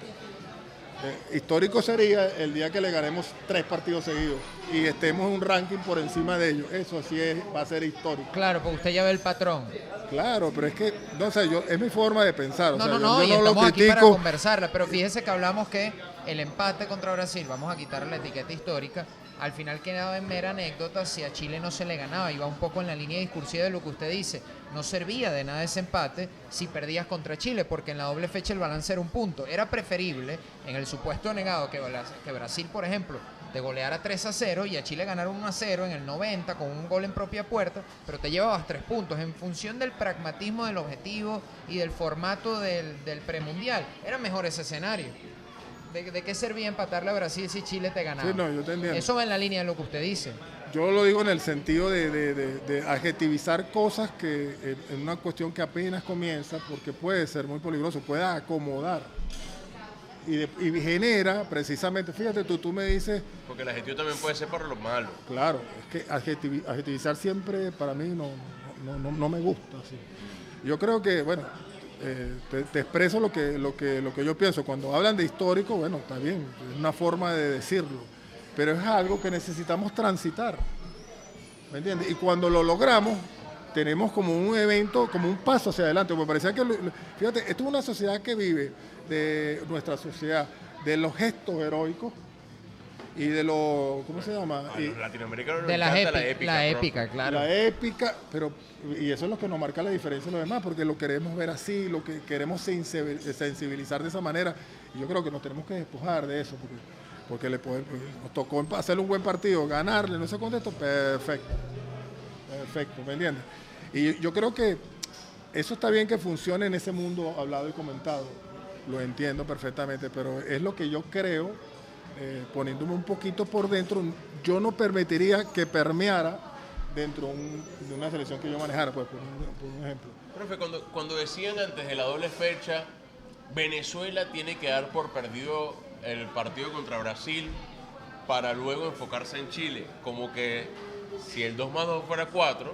Histórico sería el día que le ganemos 3 partidos seguidos y estemos en un ranking por encima de ellos. Eso sí va a ser histórico. Claro, porque usted ya ve el patrón. Claro, pero es que, no sé, es mi forma de pensar. No, y yo no estamos lo aquí para critico. conversarla, pero fíjese que hablamos que el empate contra Brasil, vamos a quitar la etiqueta histórica, al final quedaba en mera anécdota si a Chile no se le ganaba, iba un poco en la línea discursiva de lo que usted dice, no servía de nada ese empate si perdías contra Chile, porque en la doble fecha el balance era un punto, era preferible, en el supuesto negado, que Brasil, por ejemplo, te goleara 3-0 y a Chile ganar 1-0 en el 90 con un gol en propia puerta, pero te llevabas 3 puntos en función del pragmatismo del objetivo y del formato del premundial. Era mejor ese escenario. ¿De qué servía empatarle a Brasil si Chile te ganaba? Sí, no, yo te entiendo. Eso va en la línea de lo que usted dice. Yo lo digo en el sentido de adjetivizar cosas que en una cuestión que apenas comienza, porque puede ser muy peligroso, puede acomodar. Y genera precisamente, fíjate tú me dices... Porque el adjetivo también puede ser para lo malo. Claro, es que adjetivizar siempre para mí no me gusta. Así. Yo creo que, bueno, te expreso lo que yo pienso. Cuando hablan de histórico, bueno, está bien, es una forma de decirlo, pero es algo que necesitamos transitar, ¿me entiendes? Y cuando lo logramos, tenemos como un evento, como un paso hacia adelante. Me parecía que, fíjate, esto es una sociedad que vive de nuestra sociedad, de los gestos heroicos y de los, ¿cómo se llama? A los latinoamericanos De nos encanta la épica, claro. La épica, y eso es lo que nos marca la diferencia de los demás, porque lo queremos ver así, lo que queremos sensibilizar de esa manera, y yo creo que nos tenemos que despojar de eso, porque nos tocó hacer un buen partido, ganarle, no sé contexto, perfecto, ¿me entiendes? Y yo creo que eso está bien que funcione en ese mundo hablado y comentado, lo entiendo perfectamente, pero es lo que yo creo, poniéndome un poquito por dentro, yo no permitiría que permeara dentro de una selección que yo manejara, pues, por un ejemplo. Profe, cuando decían antes de la doble fecha, Venezuela tiene que dar por perdido el partido contra Brasil para luego enfocarse en Chile, como que si el 2 más 2 fuera 4,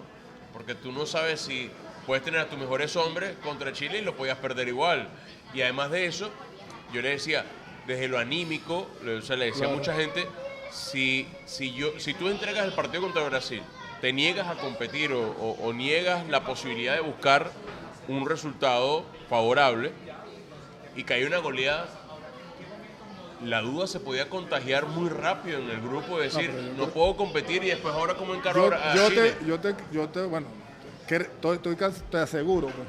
porque tú no sabes si puedes tener a tus mejores hombres contra Chile y lo podías perder igual. Y además de eso, yo le decía, desde lo anímico, o sea, le decía a mucha gente, si tú entregas el partido contra Brasil, te niegas a competir o niegas la posibilidad de buscar un resultado favorable y cae una goleada, la duda se podía contagiar muy rápido en el grupo, de decir, no puedo competir y después ahora cómo encaro a Chile. Bueno, te aseguro pues,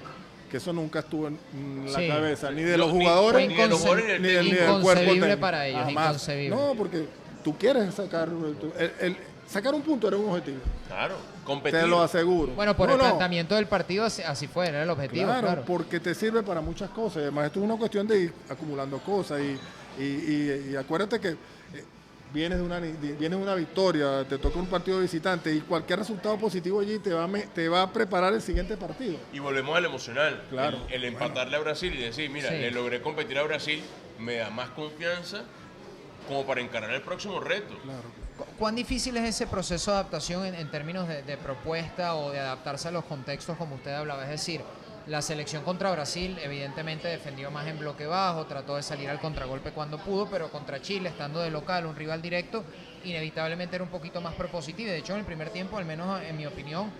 que eso nunca estuvo en la cabeza, ni de los jugadores, ni de los jugadores, ni del cuerpo inconcebible técnico. para ellos, Jamás. inconcebible. No, porque tú quieres sacar sacar un punto era un objetivo. Claro, competir. Te lo aseguro. Bueno, por el planteamiento del partido así fue, era el objetivo. Claro, porque te sirve para muchas cosas. Además, esto es una cuestión de ir acumulando cosas y acuérdate que vienes de una victoria, te toca un partido visitante y cualquier resultado positivo allí te va a preparar el siguiente partido. Y volvemos al emocional. Claro. El empatarle a Brasil y decir, mira, le logré competir a Brasil, me da más confianza como para encarar el próximo reto. Claro. ¿Cuán difícil es ese proceso de adaptación en términos de propuesta o de adaptarse a los contextos como usted hablaba? Es decir, la selección contra Brasil evidentemente defendió más en bloque bajo, trató de salir al contragolpe cuando pudo, pero contra Chile, estando de local, un rival directo, inevitablemente era un poquito más propositivo. De hecho, en el primer tiempo, al menos en mi opinión,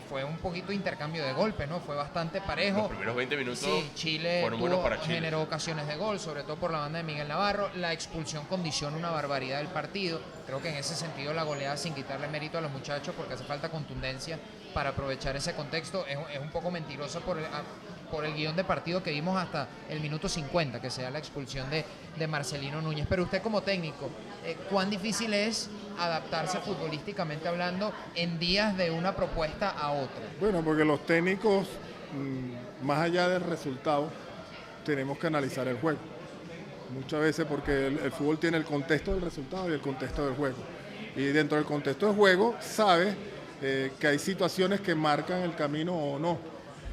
fue un poquito intercambio de golpes, ¿no? Fue bastante parejo. Los primeros 20 minutos sí, Chile fueron buenos para Chile. Generó ocasiones de gol, sobre todo por la banda de Miguel Navarro. La expulsión condiciona una barbaridad del partido. Creo que en ese sentido la goleada, sin quitarle mérito a los muchachos, porque hace falta contundencia para aprovechar ese contexto, es un poco mentirosa por el guión de partido que vimos hasta el minuto 50, que sea la expulsión de Marcelino Núñez. Pero usted como técnico, ¿cuán difícil es adaptarse futbolísticamente hablando en días de una propuesta a otra? Bueno, porque los técnicos, más allá del resultado, tenemos que analizar el juego. Muchas veces porque el fútbol tiene el contexto del resultado y el contexto del juego. Y dentro del contexto del juego, sabes que hay situaciones que marcan el camino o no.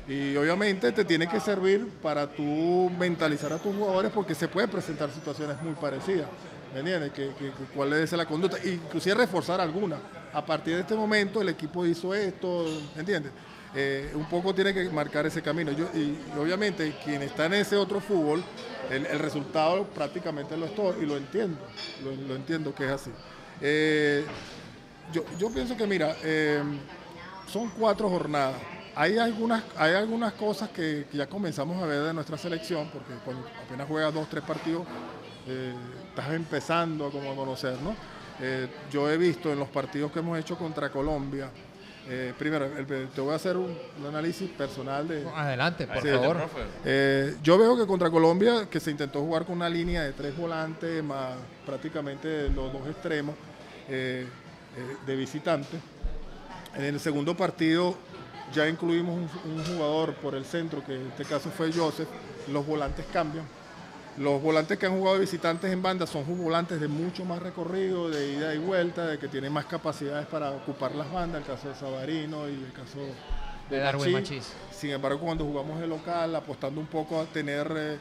Y obviamente te tiene que servir para tú mentalizar a tus jugadores porque se pueden presentar situaciones muy parecidas. ¿Me entiendes? ¿Cuál es la conducta? Inclusive reforzar alguna. A partir de este momento el equipo hizo esto, ¿me entiendes? Un poco tiene que marcar ese camino. Y obviamente quien está en ese otro fútbol, el resultado prácticamente lo es todo y lo entiendo. Lo entiendo que es así. Yo pienso que, mira, son 4 jornadas. Hay algunas cosas que ya comenzamos a ver de nuestra selección, porque cuando apenas juegas 2, 3 partidos, estás empezando a conocer, ¿no? Yo he visto en los partidos que hemos hecho contra Colombia, primero, te voy a hacer un análisis personal de... Adelante, por favor. Yo veo que contra Colombia, que se intentó jugar con una línea de 3 volantes, más prácticamente los 2 extremos de visitante. En el segundo partido ya incluimos un jugador por el centro, que en este caso fue Joseph. Los volantes cambian. Los volantes que han jugado de visitantes en banda son volantes de mucho más recorrido, de ida y vuelta, de que tienen más capacidades para ocupar las bandas, el caso de Savarino y el caso de Darwin Machís. Sin embargo, cuando jugamos de local, apostando un poco a tener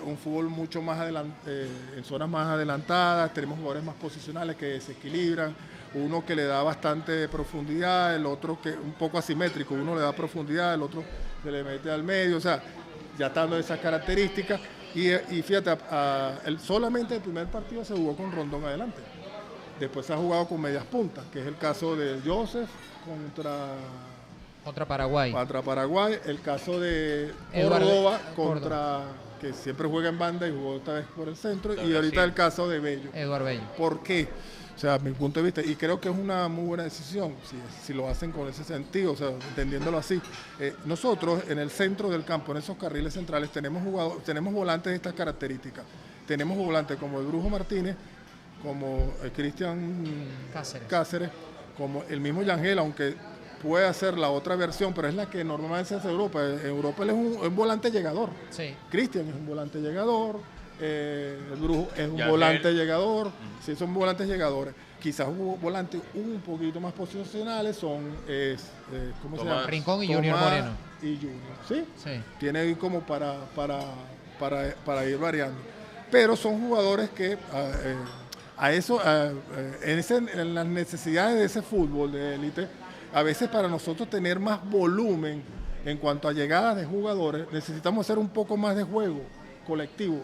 un fútbol mucho más en zonas más adelantadas, tenemos jugadores más posicionales que desequilibran, uno que le da bastante profundidad, el otro que un poco asimétrico, uno le da profundidad, el otro se le mete al medio, o sea, ya estando esas características. Y fíjate, solamente el primer partido se jugó con Rondón adelante. Después se ha jugado con medias puntas, que es el caso de Joseph contra Paraguay, el caso de Córdoba que siempre juega en banda y jugó esta vez por el centro, y ahorita el caso de Bello. Eduardo Bello. ¿Por qué? O sea, a mi punto de vista, y creo que es una muy buena decisión, si lo hacen con ese sentido, o sea, entendiéndolo así. Nosotros, en el centro del campo, en esos carriles centrales, tenemos volantes de estas características. Tenemos volantes como el Brujo Martínez, como el Cristian Cáceres, como el mismo Yangel, aunque puede hacer la otra versión, pero es la que normalmente se hace en Europa. En Europa él es un volante llegador. Sí. Cristian es un volante llegador. El Brujo es un volante llegador. Sí, son volantes llegadores. Quizás volantes un poquito más posicionales son ¿cómo se llama? Rincón y Junior Moreno. Y Junior, ¿sí? Tiene ahí como para ir variando. Pero son jugadores que en las necesidades de ese fútbol de élite, a veces para nosotros tener más volumen en cuanto a llegadas de jugadores, necesitamos hacer un poco más de juego colectivo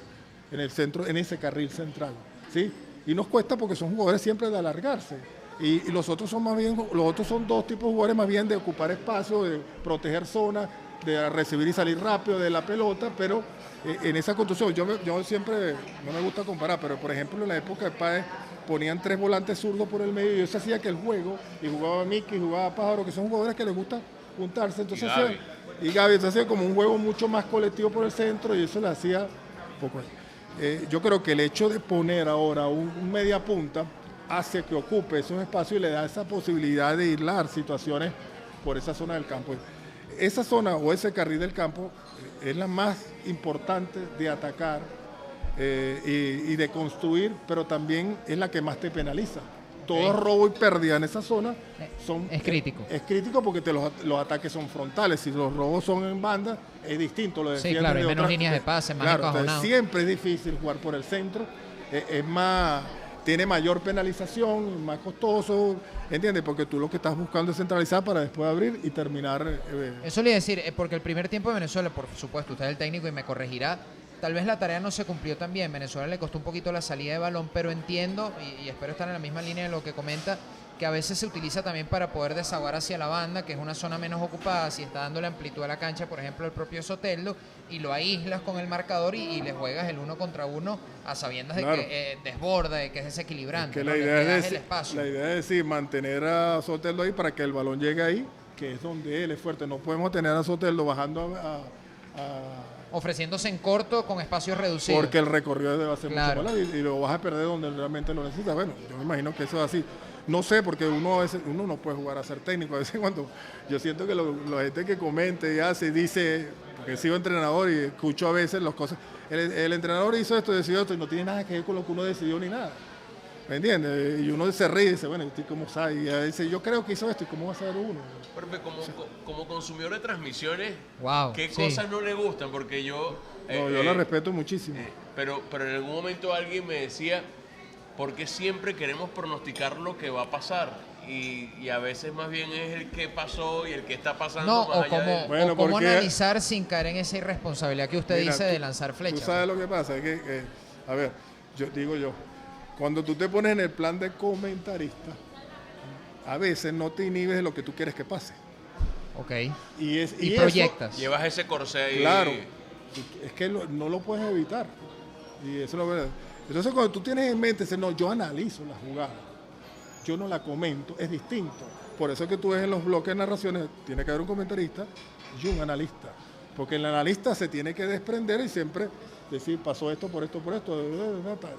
en el centro, en ese carril central, ¿sí? Y nos cuesta porque son jugadores siempre de alargarse. Y los otros son más bien, los otros son dos tipos de jugadores más bien de ocupar espacio, de proteger zonas, de recibir y salir rápido de la pelota, pero en esa construcción, yo siempre, no me gusta comparar, pero por ejemplo en la época de Páez ponían 3 volantes zurdos por el medio y eso hacía que el juego, y jugaba Miki, y jugaba Pájaro, que son jugadores que les gusta juntarse, entonces y Gaby, entonces hacía como un juego mucho más colectivo por el centro y eso le hacía poco. Yo creo que el hecho de poner ahora un media punta hace que ocupe esos espacios y le da esa posibilidad de hilar situaciones por esa zona del campo. Esa zona o ese carril del campo es la más importante de atacar y de construir, pero también es la que más te penaliza. Todo robo y pérdida en esa zona es crítico. Es crítico porque los ataques son frontales. Si los robos son en banda, es distinto. Lo sí, claro, hay menos líneas de pase, más encajonado. Siempre es difícil jugar por el centro. Es más, tiene mayor penalización, más costoso, ¿entiendes? Porque tú lo que estás buscando es centralizar para después abrir y terminar. Eso le iba a decir, porque el primer tiempo de Venezuela, por supuesto, usted es el técnico y me corregirá, tal vez la tarea no se cumplió tan bien. Venezuela le costó un poquito la salida de balón, pero entiendo, y espero estar en la misma línea de lo que comenta, que a veces se utiliza también para poder desaguar hacia la banda, que es una zona menos ocupada, si está dando la amplitud a la cancha, por ejemplo, el propio Soteldo, y lo aíslas con el marcador y le juegas el 1 contra 1 a sabiendas de que desborda, de que es desequilibrante. Es que ¿no? la idea es el espacio. La idea es decir, mantener a Soteldo ahí para que el balón llegue ahí, que es donde él es fuerte. No podemos tener a Soteldo bajando ofreciéndose en corto con espacios reducidos. Porque el recorrido debe ser claro. mucho más largo y lo vas a perder donde realmente lo necesitas. Bueno, yo me imagino que eso es así. No sé, porque uno no puede jugar a ser técnico. A veces cuando yo siento que la gente que comente y hace, dice, porque he sido entrenador y escucho a veces las cosas, el entrenador hizo esto, decidió esto y no tiene nada que ver con lo que uno decidió ni nada. ¿Me entiendes? Y uno se ríe y dice, bueno, ¿y cómo sabe? Y dice, yo creo que hizo esto, ¿y cómo va a saber uno? Porque como consumidor de transmisiones, wow, ¿qué cosas no le gustan? Porque yo... yo la respeto muchísimo. Pero en algún momento alguien me decía, ¿por qué siempre queremos pronosticar lo que va a pasar? Y a veces más bien es el que pasó y el que está pasando. No, más o cómo analizar sin caer en esa irresponsabilidad que usted dice de lanzar flechas. Tú sabes lo que pasa, es que, a ver, cuando tú te pones en el plan de comentarista, a veces no te inhibes de lo que tú quieres que pase. Ok. Y proyectas. Eso, llevas ese corsé ahí. Claro. Es que no lo puedes evitar. Y eso es lo verdad. Entonces cuando tú tienes en mente, no, yo analizo la jugada, yo no la comento, es distinto. Por eso es que tú ves en los bloques de narraciones, tiene que haber un comentarista y un analista. Porque el analista se tiene que desprender y siempre decir, pasó esto, por esto,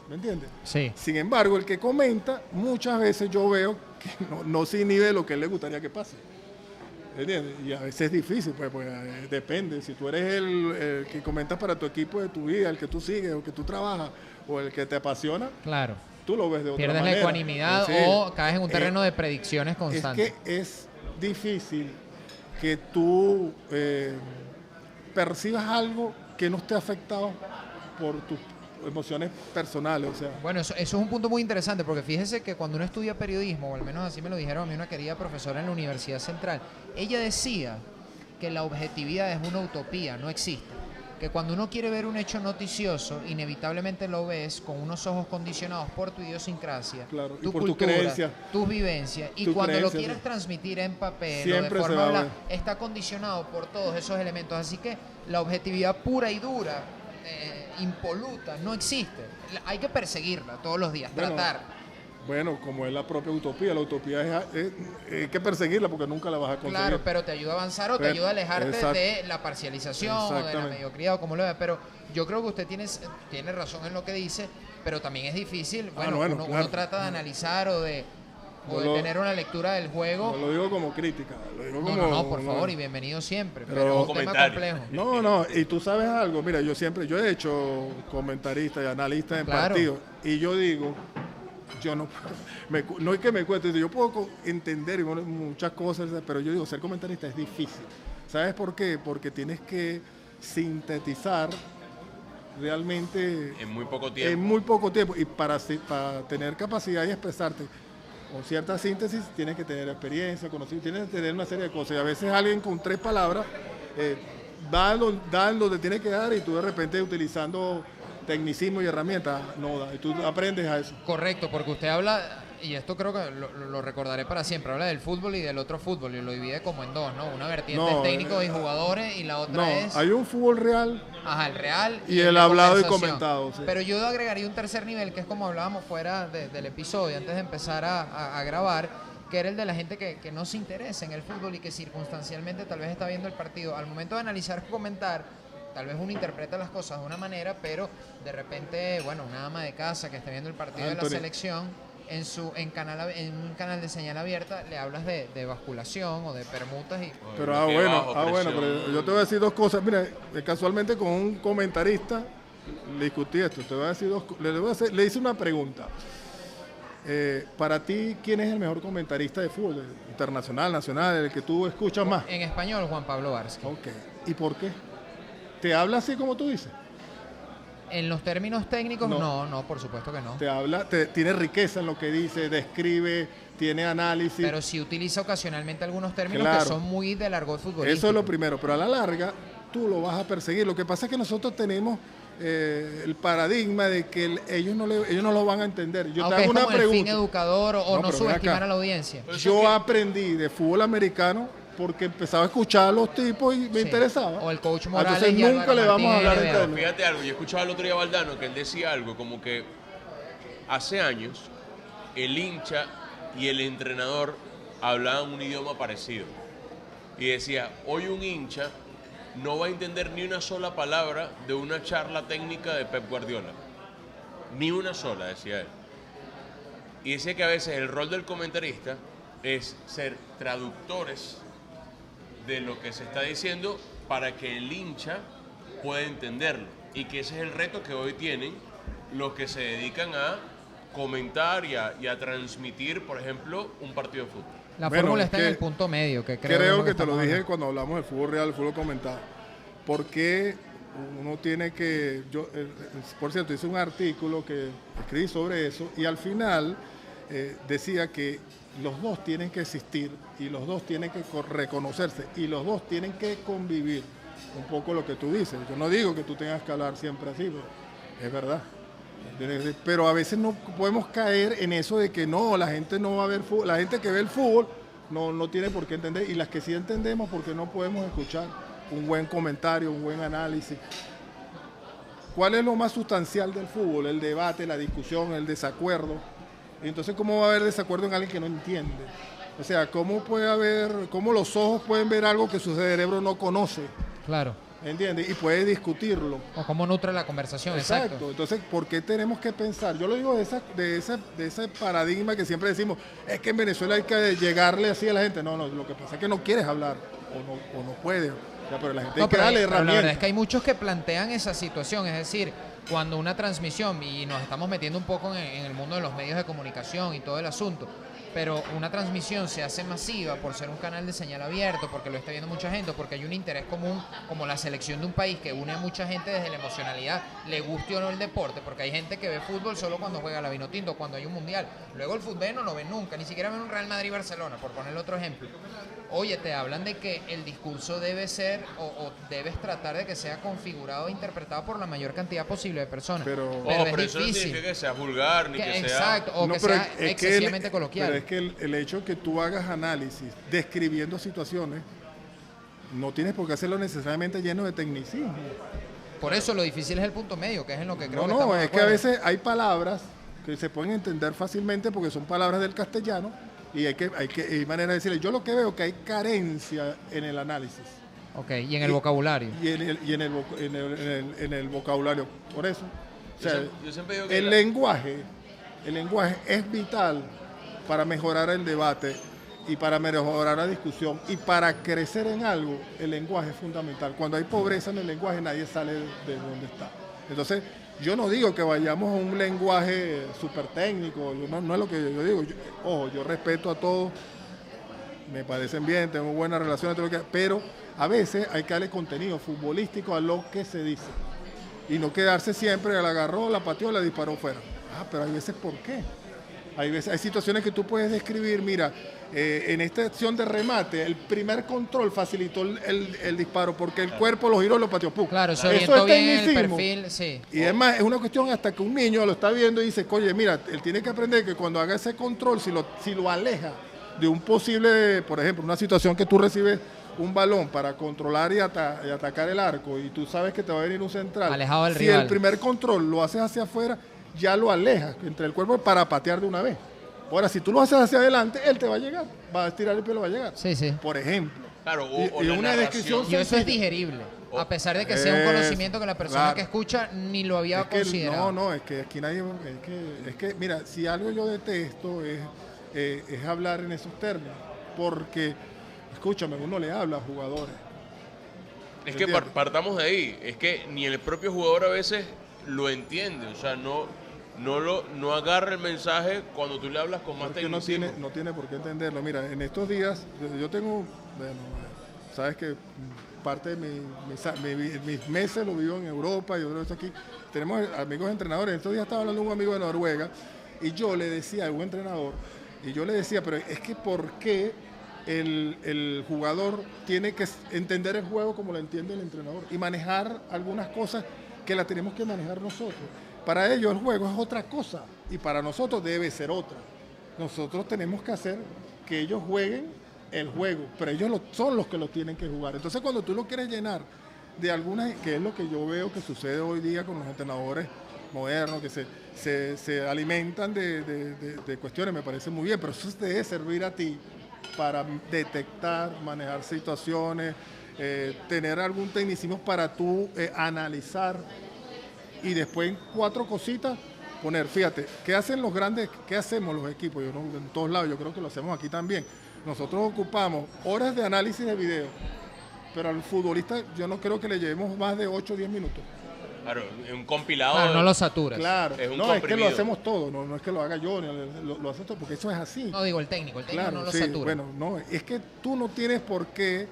¿me entiendes? Sí. Sin embargo, el que comenta, muchas veces yo veo que no se inhibe de lo que él le gustaría que pase. ¿Entiendes? Y a veces es difícil, pues depende. Si tú eres el que comentas para tu equipo de tu vida, el que tú sigues, o que tú trabajas, o el que te apasiona, claro, tú lo ves de otra pierdes manera. la ecuanimidad o caes en un terreno de predicciones constantes. Es que es difícil que tú percibas algo que no esté afectado por tus emociones personales, o sea. Bueno, eso es un punto muy interesante, porque fíjese que cuando uno estudia periodismo, o al menos así me lo dijeron a mí una querida profesora en la Universidad Central, ella decía que la objetividad es una utopía, no existe. Que cuando uno quiere ver un hecho noticioso, inevitablemente lo ves con unos ojos condicionados por tu idiosincrasia, claro, tu y por cultura, tu creencia, tus vivencias, y cuando lo quieres transmitir en papel siempre o de forma oral, está condicionado por todos esos elementos. Así que la objetividad pura y dura, impoluta, no existe. Hay que perseguirla todos los días, tratar. Bueno, como es la propia utopía, la utopía hay que perseguirla porque nunca la vas a conseguir. Claro, pero te ayuda a avanzar o te ayuda a alejarte de la parcialización o de la mediocridad o como lo vea. Pero yo creo que usted tiene razón en lo que dice, pero también es difícil. Uno trata de analizar o de tener una lectura del juego. No lo digo como crítica, lo digo como... No, por favor, y bienvenido siempre. Pero es un tema complejo. No, y tú sabes algo, mira, yo he hecho comentarista y analista en partidos, y yo digo... Yo no es que me cueste, yo puedo entender muchas cosas, pero yo digo, ser comentarista es difícil. ¿Sabes por qué? Porque tienes que sintetizar realmente... En muy poco tiempo. En muy poco tiempo. Y para tener capacidad y expresarte con cierta síntesis, tienes que tener experiencia, conocimiento, tienes que tener una serie de cosas. Y a veces alguien con 3 palabras dan donde tiene que dar y tú de repente utilizando tecnicismo y herramientas no da. Y tú aprendes a eso. Correcto, porque usted habla, y esto creo que lo recordaré para siempre, habla del fútbol y del otro fútbol, y lo divide como en dos, ¿no? Una vertiente No, técnico y jugadores, y la otra No, es... hay un fútbol real Ajá, el real y el de hablado y conversación. comentado. Sí. Pero yo agregaría un tercer nivel, que es como hablábamos fuera del episodio, antes de empezar a grabar, que era el de la gente que no se interesa en el fútbol y que circunstancialmente tal vez está viendo el partido. Al momento de analizar o comentar, tal vez uno interpreta las cosas de una manera, pero de repente, bueno, una ama de casa que esté viendo el partido de la selección, en un canal de señal abierta le hablas de basculación o de permutas y... Pero pero yo te voy a decir dos cosas. Mira, casualmente con un comentarista le discutí esto. Te voy a decir le hice una pregunta. Para ti, ¿quién es el mejor comentarista de fútbol? Internacional, nacional, el que tú escuchas más. En español, Juan Pablo Varsky. Ok. ¿Y por qué? ¿Te habla así como tú dices? En los términos técnicos, no, por supuesto que no. Tiene riqueza en lo que dice, describe, tiene análisis. Pero sí utiliza ocasionalmente algunos términos que son muy del argot futbolístico. Eso es lo primero, pero a la larga tú lo vas a perseguir. Lo que pasa es que nosotros tenemos el paradigma de que ellos no lo van a entender. Yo te hago una pregunta. El fin educador o no subestimar a la audiencia. Yo aprendí de fútbol americano porque empezaba a escuchar a los tipos y me interesaba. O el coach Morales. Entonces nunca le vamos a hablar de términos. Fíjate algo, yo escuchaba el otro día a Valdano que él decía algo como que hace años el hincha y el entrenador hablaban un idioma parecido. Y decía, hoy un hincha no va a entender ni una sola palabra de una charla técnica de Pep Guardiola. Ni una sola, decía él. Y decía que a veces el rol del comentarista es ser traductores de lo que se está diciendo para que el hincha pueda entenderlo. Y que ese es el reto que hoy tienen los que se dedican a comentar y a transmitir, por ejemplo, un partido de fútbol. La fórmula está en el punto medio, que creo que te lo dije cuando hablamos del fútbol real, el fútbol comentado. Porque uno tiene que... por cierto, hice un artículo que escribí sobre eso y al final decía que los dos tienen que existir y los dos tienen que reconocerse y los dos tienen que convivir. Un poco lo que tú dices. Yo no digo que tú tengas que hablar siempre así, pero es verdad. Pero a veces no podemos caer en eso de que no, la gente no va a ver fútbol. La gente que ve el fútbol no tiene por qué entender y las que sí entendemos porque no podemos escuchar un buen comentario, un buen análisis. ¿Cuál es lo más sustancial del fútbol? El debate, la discusión, el desacuerdo. Y entonces, ¿cómo va a haber desacuerdo en alguien que no entiende? O sea, ¿cómo los ojos pueden ver algo que su cerebro no conoce? Claro. ¿Entiendes? Y puede discutirlo. O cómo nutre la conversación, exacto. Entonces, ¿por qué tenemos que pensar? Yo lo digo de ese paradigma que siempre decimos, es que en Venezuela hay que llegarle así a la gente. No, lo que pasa es que no quieres hablar o no puedes. Pero la gente hay que darle herramientas. La verdad es que hay muchos que plantean esa situación, es decir, cuando una transmisión, y nos estamos metiendo un poco en el mundo de los medios de comunicación y todo el asunto, pero una transmisión se hace masiva por ser un canal de señal abierto, porque lo está viendo mucha gente, porque hay un interés común, como la selección de un país que une a mucha gente desde la emocionalidad, le guste o no el deporte, porque hay gente que ve fútbol solo cuando juega la Vinotinto, cuando hay un mundial. Luego el fútbol no lo ven nunca, ni siquiera ven un Real Madrid-Barcelona, por poner otro ejemplo. Oye, te hablan de que el discurso debe ser o debes tratar de que sea configurado e interpretado por la mayor cantidad posible de personas. Pero es eso no significa que sea vulgar, ni que sea... Exacto, o que sea excesivamente coloquial. Pero es que el hecho que tú hagas análisis describiendo situaciones, no tienes por qué hacerlo necesariamente lleno de tecnicismo. Por eso lo difícil es el punto medio, que es en lo que creo que estamos de acuerdo. Que a veces hay palabras que se pueden entender fácilmente porque son palabras del castellano, y hay manera de decirle. Yo lo que veo que hay carencia en el análisis. Ok, y en el vocabulario. Y en el vocabulario. Por eso. O sea, yo siempre digo que el lenguaje es vital para mejorar el debate y para mejorar la discusión y para crecer en algo. El lenguaje es fundamental. Cuando hay pobreza en el lenguaje, nadie sale de donde está. Entonces, yo no digo que vayamos a un lenguaje súper técnico, no es lo que yo digo. Yo respeto a todos, me parecen bien, tengo buenas relaciones, pero a veces hay que darle contenido futbolístico a lo que se dice. Y no quedarse siempre, la agarró, la pateó, la disparó fuera. Pero hay veces, ¿por qué? Hay situaciones que tú puedes describir, mira, en esta acción de remate, el primer control facilitó el disparo porque el cuerpo lo giró y lo pateó. ¡Pum! Claro, se Eso orientó es bien el tecnicismo. perfil, sí. Y es más, es una cuestión hasta que un niño lo está viendo y dice, oye, mira, él tiene que aprender que cuando haga ese control, si lo aleja de un posible, por ejemplo, una situación que tú recibes un balón para controlar y atacar el arco y tú sabes que te va a venir un central. Alejado del si rival. el primer control lo haces hacia afuera, ya lo alejas entre el cuerpo para patear de una vez. Ahora, si tú lo haces hacia adelante, él te va a llegar. Va a estirar el pie y lo va a llegar. Sí, sí. Por ejemplo. Claro, Y la una descripción Y eso es sencilla. digerible. A pesar de que sea un conocimiento que la persona Claro. que escucha ni lo había Es que, considerado. no, es que aquí nadie. Es que, mira, si algo yo detesto es hablar en esos términos. Porque, escúchame, uno le habla a jugadores. Es que ¿Entiendes? partamos de ahí. Es que ni el propio jugador a veces lo entiende. O sea, no agarra el mensaje cuando tú le hablas con más Porque no tecnicismo. tiene por qué entenderlo. Mira, en estos días, yo tengo, bueno, sabes que parte de mis meses lo vivo en Europa y otro vez aquí. Tenemos amigos entrenadores. En estos días estaba hablando un amigo de Noruega y yo le decía a un entrenador, pero es que ¿por qué el jugador tiene que entender el juego como lo entiende el entrenador y manejar algunas cosas que las tenemos que manejar nosotros? Para ellos el juego es otra cosa y para nosotros debe ser otra. Nosotros tenemos que hacer que ellos jueguen el juego, pero ellos son los que lo tienen que jugar. Entonces cuando tú lo quieres llenar de algunas, que es lo que yo veo que sucede hoy día con los entrenadores modernos, que se alimentan de cuestiones, me parece muy bien, pero eso te debe servir a ti para detectar, manejar situaciones, tener algún tecnicismo para tú analizar y después en 4 cositas poner, fíjate, ¿qué hacen los grandes, qué hacemos los equipos? Yo en todos lados, yo creo que lo hacemos aquí también. Nosotros ocupamos horas de análisis de video, pero al futbolista yo no creo que le llevemos más de 8 o 10 minutos. Claro, un compilado. Claro, no lo saturas. Claro, Es un no, es que lo comprimido. hacemos todo, no es que lo haga yo, lo hace todo, porque eso es así. No digo el técnico Claro, no lo sí, satura. bueno, no, es que tú no tienes por qué,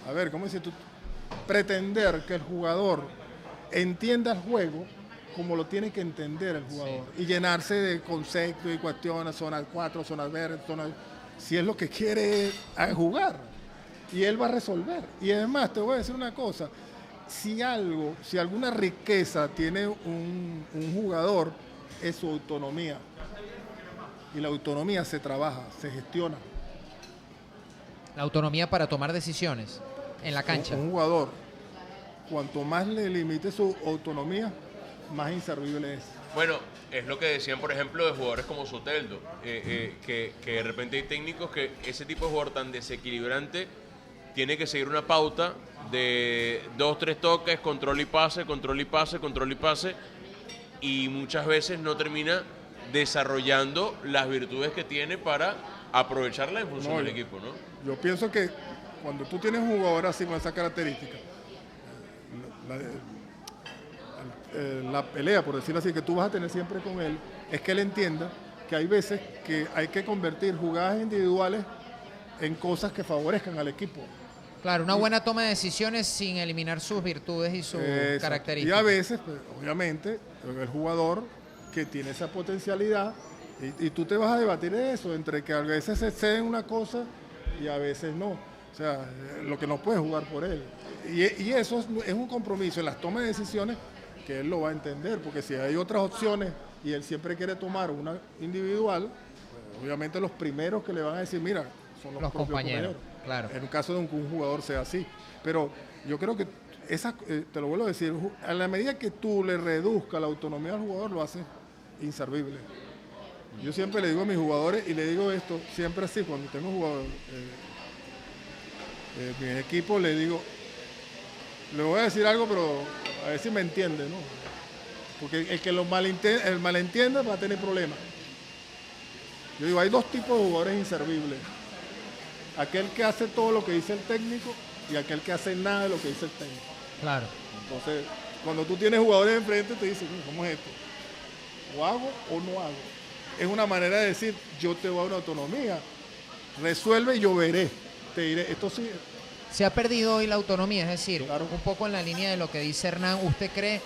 a ver, ¿cómo decir tú? Pretender que el jugador entienda el juego como lo tiene que entender el jugador y llenarse de conceptos y cuestiones, zonas 4, zonas verdes, si es lo que quiere jugar y él va a resolver. Y además te voy a decir una cosa, si alguna riqueza tiene un jugador es su autonomía y la autonomía se trabaja, se gestiona. La autonomía para tomar decisiones en la cancha. Un jugador, cuanto más le limite su autonomía, más inservible es. Bueno, es lo que decían, por ejemplo, de jugadores como Soteldo, que de repente hay técnicos que ese tipo de jugador tan desequilibrante tiene que seguir una pauta de 2, 3 toques, control y pase, control y pase, control y pase, y muchas veces no termina desarrollando las virtudes que tiene para aprovecharla en función del equipo, ¿no? Yo pienso que cuando tú tienes un jugador así con esa característica, la pelea, por decirlo así, que tú vas a tener siempre con él, es que él entienda que hay veces que hay que convertir jugadas individuales en cosas que favorezcan al equipo. Claro, una buena toma de decisiones sin eliminar sus virtudes y sus Exacto. características. Y a veces, pues, obviamente, el jugador que tiene esa potencialidad, y tú te vas a debatir de eso, entre que a veces se excede en una cosa y a veces no. O sea, lo que no puedes jugar por él. Y eso es un compromiso en las tomas de decisiones que él lo va a entender, porque si hay otras opciones y él siempre quiere tomar una individual, pues, obviamente los primeros que le van a decir, mira, son los propios compañeros. Claro. En un caso de que un jugador sea así. Pero yo creo que te lo vuelvo a decir, a la medida que tú le reduzcas la autonomía al jugador, lo haces inservible. Yo siempre le digo a mis jugadores, y le digo esto siempre así, cuando tengo jugadores, mi equipo, le digo, le voy a decir algo, pero a ver si me entiende, ¿no? Porque el que el malentienda va a tener problemas. Yo digo, hay 2 tipos de jugadores inservibles. Aquel que hace todo lo que dice el técnico y aquel que hace nada de lo que dice el técnico. Claro. Entonces, cuando tú tienes jugadores enfrente, te dicen, ¿cómo es esto? ¿O hago o no hago? Es una manera de decir, yo te voy a dar una autonomía. Resuelve y yo veré. Te diré, esto sí. Se ha perdido hoy la autonomía, es decir, Claro. un poco en la línea de lo que dice Hernán, ¿usted cree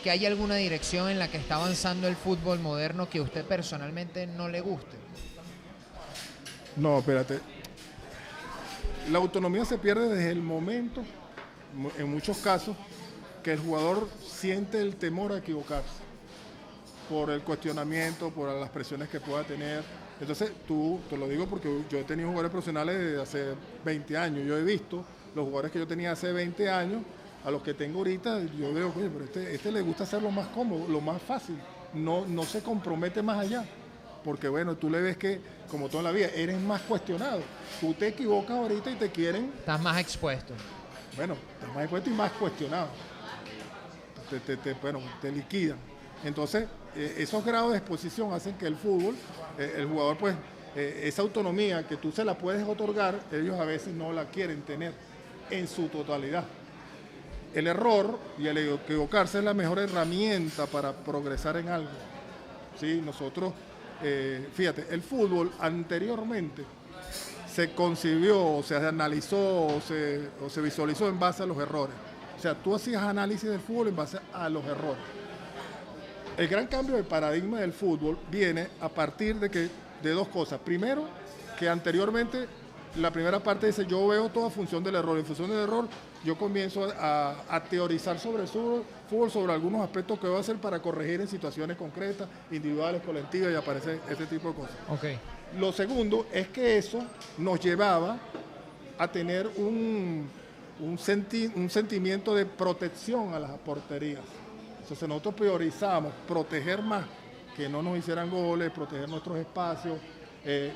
que hay alguna dirección en la que está avanzando el fútbol moderno que a usted personalmente no le guste. No, espérate. La autonomía se pierde desde el momento, en muchos casos, que el jugador siente el temor a equivocarse por el cuestionamiento, por las presiones que pueda tener. Entonces, te lo digo porque yo he tenido jugadores profesionales desde hace 20 años. Yo he visto los jugadores que yo tenía hace 20 años, a los que tengo ahorita, yo veo, oye, pero este le gusta hacer lo más cómodo, lo más fácil. No se compromete más allá. Porque bueno, tú le ves que, como toda la vida, eres más cuestionado. Tú te equivocas ahorita y te quieren... Estás más expuesto. Bueno, estás más expuesto y más cuestionado. Te liquidan. Entonces, esos grados de exposición hacen que el fútbol, el jugador, pues, esa autonomía que tú se la puedes otorgar, ellos a veces no la quieren tener en su totalidad. El error y el equivocarse es la mejor herramienta para progresar en algo. ¿Sí? Nosotros... fíjate, el fútbol anteriormente se concibió, o se analizó, o se visualizó en base a los errores. O sea, tú hacías análisis del fútbol en base a los errores. El gran cambio de paradigma del fútbol viene a partir de dos cosas. Primero, que anteriormente la primera parte dice, yo veo toda función del error. En función del error, yo comienzo a teorizar sobre el fútbol, sobre algunos aspectos que voy a hacer para corregir en situaciones concretas, individuales, colectivas, y aparece ese tipo de cosas. Okay. Lo segundo es que eso nos llevaba a tener un sentimiento de protección a las porterías. Entonces nosotros priorizamos proteger más, que no nos hicieran goles, proteger nuestros espacios.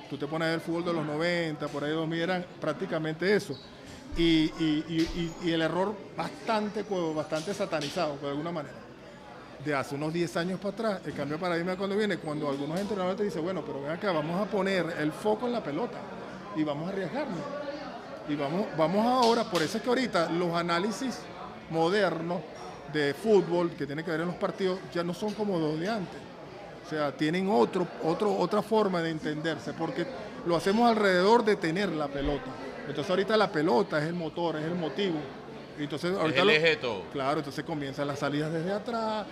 Tú te pones a ver el fútbol de los 90, por ahí 2000, eran prácticamente eso. Y el error bastante satanizado, de alguna manera. De hace unos 10 años para atrás, el cambio de paradigma cuando algunos entrenadores te dicen, bueno, pero ven acá, vamos a poner el foco en la pelota y vamos a arriesgarnos. Y vamos ahora, por eso es que ahorita los análisis modernos de fútbol que tienen que ver en los partidos ya no son como los de antes. O sea, tienen otra forma de entenderse, porque lo hacemos alrededor de tener la pelota. Entonces ahorita la pelota es el motor, es el motivo. Entonces, ahorita es el eje de todo. Claro, entonces comienzan las salidas desde atrás,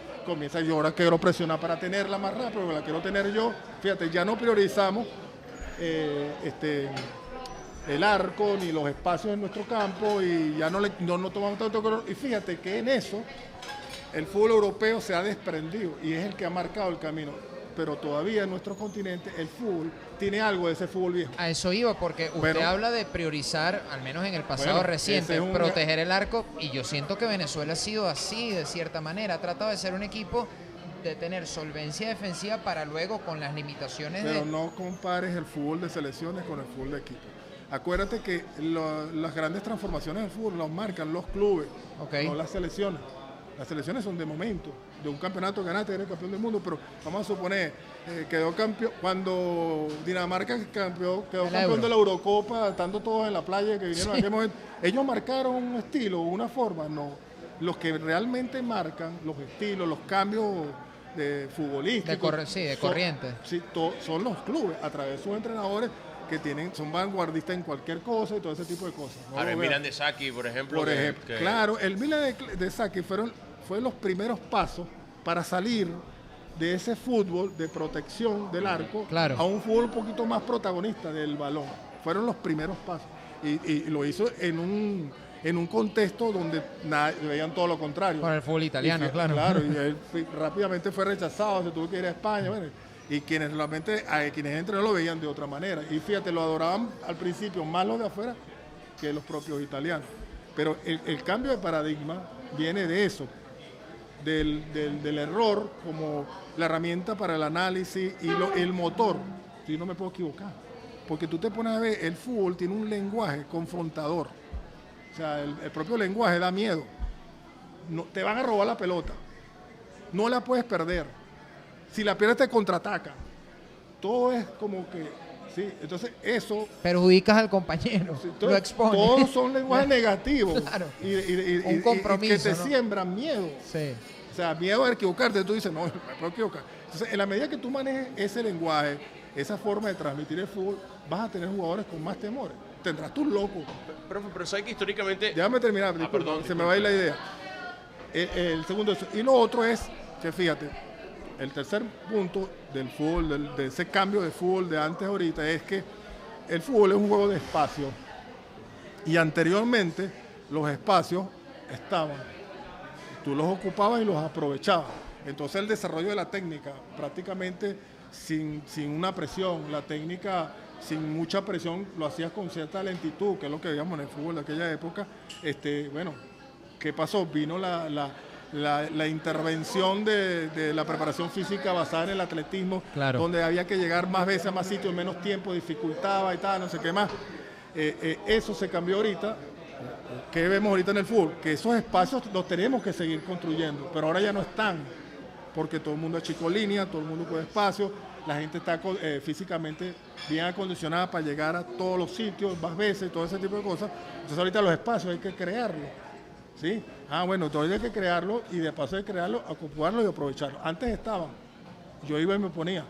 yo ahora quiero presionar para tenerla más rápido, porque la quiero tener yo. Fíjate, ya no priorizamos el arco ni los espacios en nuestro campo y ya no tomamos tanto color. Y fíjate que en eso el fútbol europeo se ha desprendido y es el que ha marcado el camino. Pero todavía en nuestro continente el fútbol tiene algo de ese fútbol viejo. A eso iba, porque usted habla de priorizar, al menos en el pasado reciente, proteger el arco, y yo siento que Venezuela ha sido así de cierta manera. Ha tratado de ser un equipo de tener solvencia defensiva para luego, con las limitaciones Pero no compares el fútbol de selecciones con el fútbol de equipo. Acuérdate que las grandes transformaciones del fútbol las marcan los clubes, no las selecciones. Las selecciones son de momento, de un campeonato ganaste, eres campeón del mundo, pero vamos a suponer, quedó campeón, cuando Dinamarca quedó campeón de la Eurocopa, estando todos en la playa, que vinieron en aquel momento, ellos marcaron un estilo, una forma, no. Los que realmente marcan los estilos, los cambios de futbolísticos. De corriente. Son los clubes, a través de sus entrenadores, que son vanguardistas en cualquier cosa y todo ese tipo de cosas. Ahora, el Milan de Sacchi, por ejemplo. Claro, el Milan de Sacchi fue los primeros pasos para salir de ese fútbol de protección del arco a un fútbol un poquito más protagonista del balón. Fueron los primeros pasos. Y lo hizo en un contexto donde veían todo lo contrario. Para el fútbol italiano, claro. Claro, y él rápidamente fue rechazado, se tuvo que ir a España. Bueno, y quienes entran lo veían de otra manera. Y fíjate, lo adoraban al principio más los de afuera que los propios italianos. Pero el cambio de paradigma viene de eso, del error como la herramienta para el análisis y el motor. Yo no me puedo equivocar. Porque tú te pones a ver, el fútbol tiene un lenguaje confrontador. O sea, el propio lenguaje da miedo. No, te van a robar la pelota. No la puedes perder. Si la pierdes te contraataca. Todo es como que, sí, entonces eso... Perjudicas al compañero, lo expones. Todos son lenguajes negativos. Claro. Un compromiso, que te siembran miedo. Sí. O sea, miedo a equivocarte. Tú dices, no, me puedo equivocar. Entonces, en la medida que tú manejes ese lenguaje, esa forma de transmitir el fútbol, vas a tener jugadores con más temores. Tendrás tus locos. Pero sabes que históricamente... Déjame terminar, perdón, se me va a ir la idea. el segundo eso. Y lo otro es que fíjate, el tercer punto del fútbol, de ese cambio de fútbol de antes a ahorita, es que el fútbol es un juego de espacio. Y anteriormente los espacios estaban, tú los ocupabas y los aprovechabas. Entonces el desarrollo de la técnica, prácticamente sin una presión, la técnica sin mucha presión, lo hacías con cierta lentitud, que es lo que veíamos en el fútbol de aquella época. Bueno, ¿qué pasó? Vino la intervención de la preparación física basada en el atletismo, claro, donde había que llegar más veces a más sitios, menos tiempo, dificultaba y tal, no sé qué más. Eso se cambió ahorita. ¿Qué vemos ahorita en el fútbol? Que esos espacios los tenemos que seguir construyendo, pero ahora ya no están, porque todo el mundo achicó línea, todo el mundo coge espacio, la gente está físicamente bien acondicionada para llegar a todos los sitios, más veces, todo ese tipo de cosas. Entonces ahorita los espacios hay que crearlos, ¿sí? Bueno, entonces hay que crearlo y de paso de crearlo, ocuparlo y aprovecharlo. Antes estaban, yo iba y me ponía,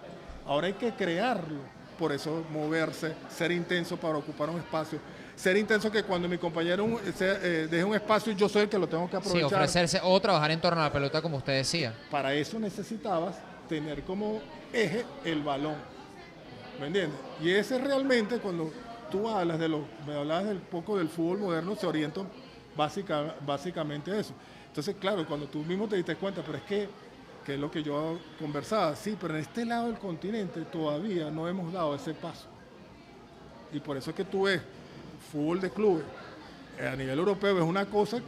ahora hay que crearlo, por eso moverse, ser intenso para ocupar un espacio. Ser intenso que cuando mi compañero deje un espacio, yo soy el que lo tengo que aprovechar. Sí, ofrecerse o trabajar en torno a la pelota, como usted decía. Para eso necesitabas tener como eje el balón. ¿Me entiendes? Y ese realmente, cuando tú me hablabas del poco del fútbol moderno, se orienta básicamente a eso. Entonces, claro, cuando tú mismo te diste cuenta, pero es que es lo que yo conversaba, sí, pero en este lado del continente todavía no hemos dado ese paso. Y por eso es que tú ves fútbol de clubes a nivel europeo es una cosa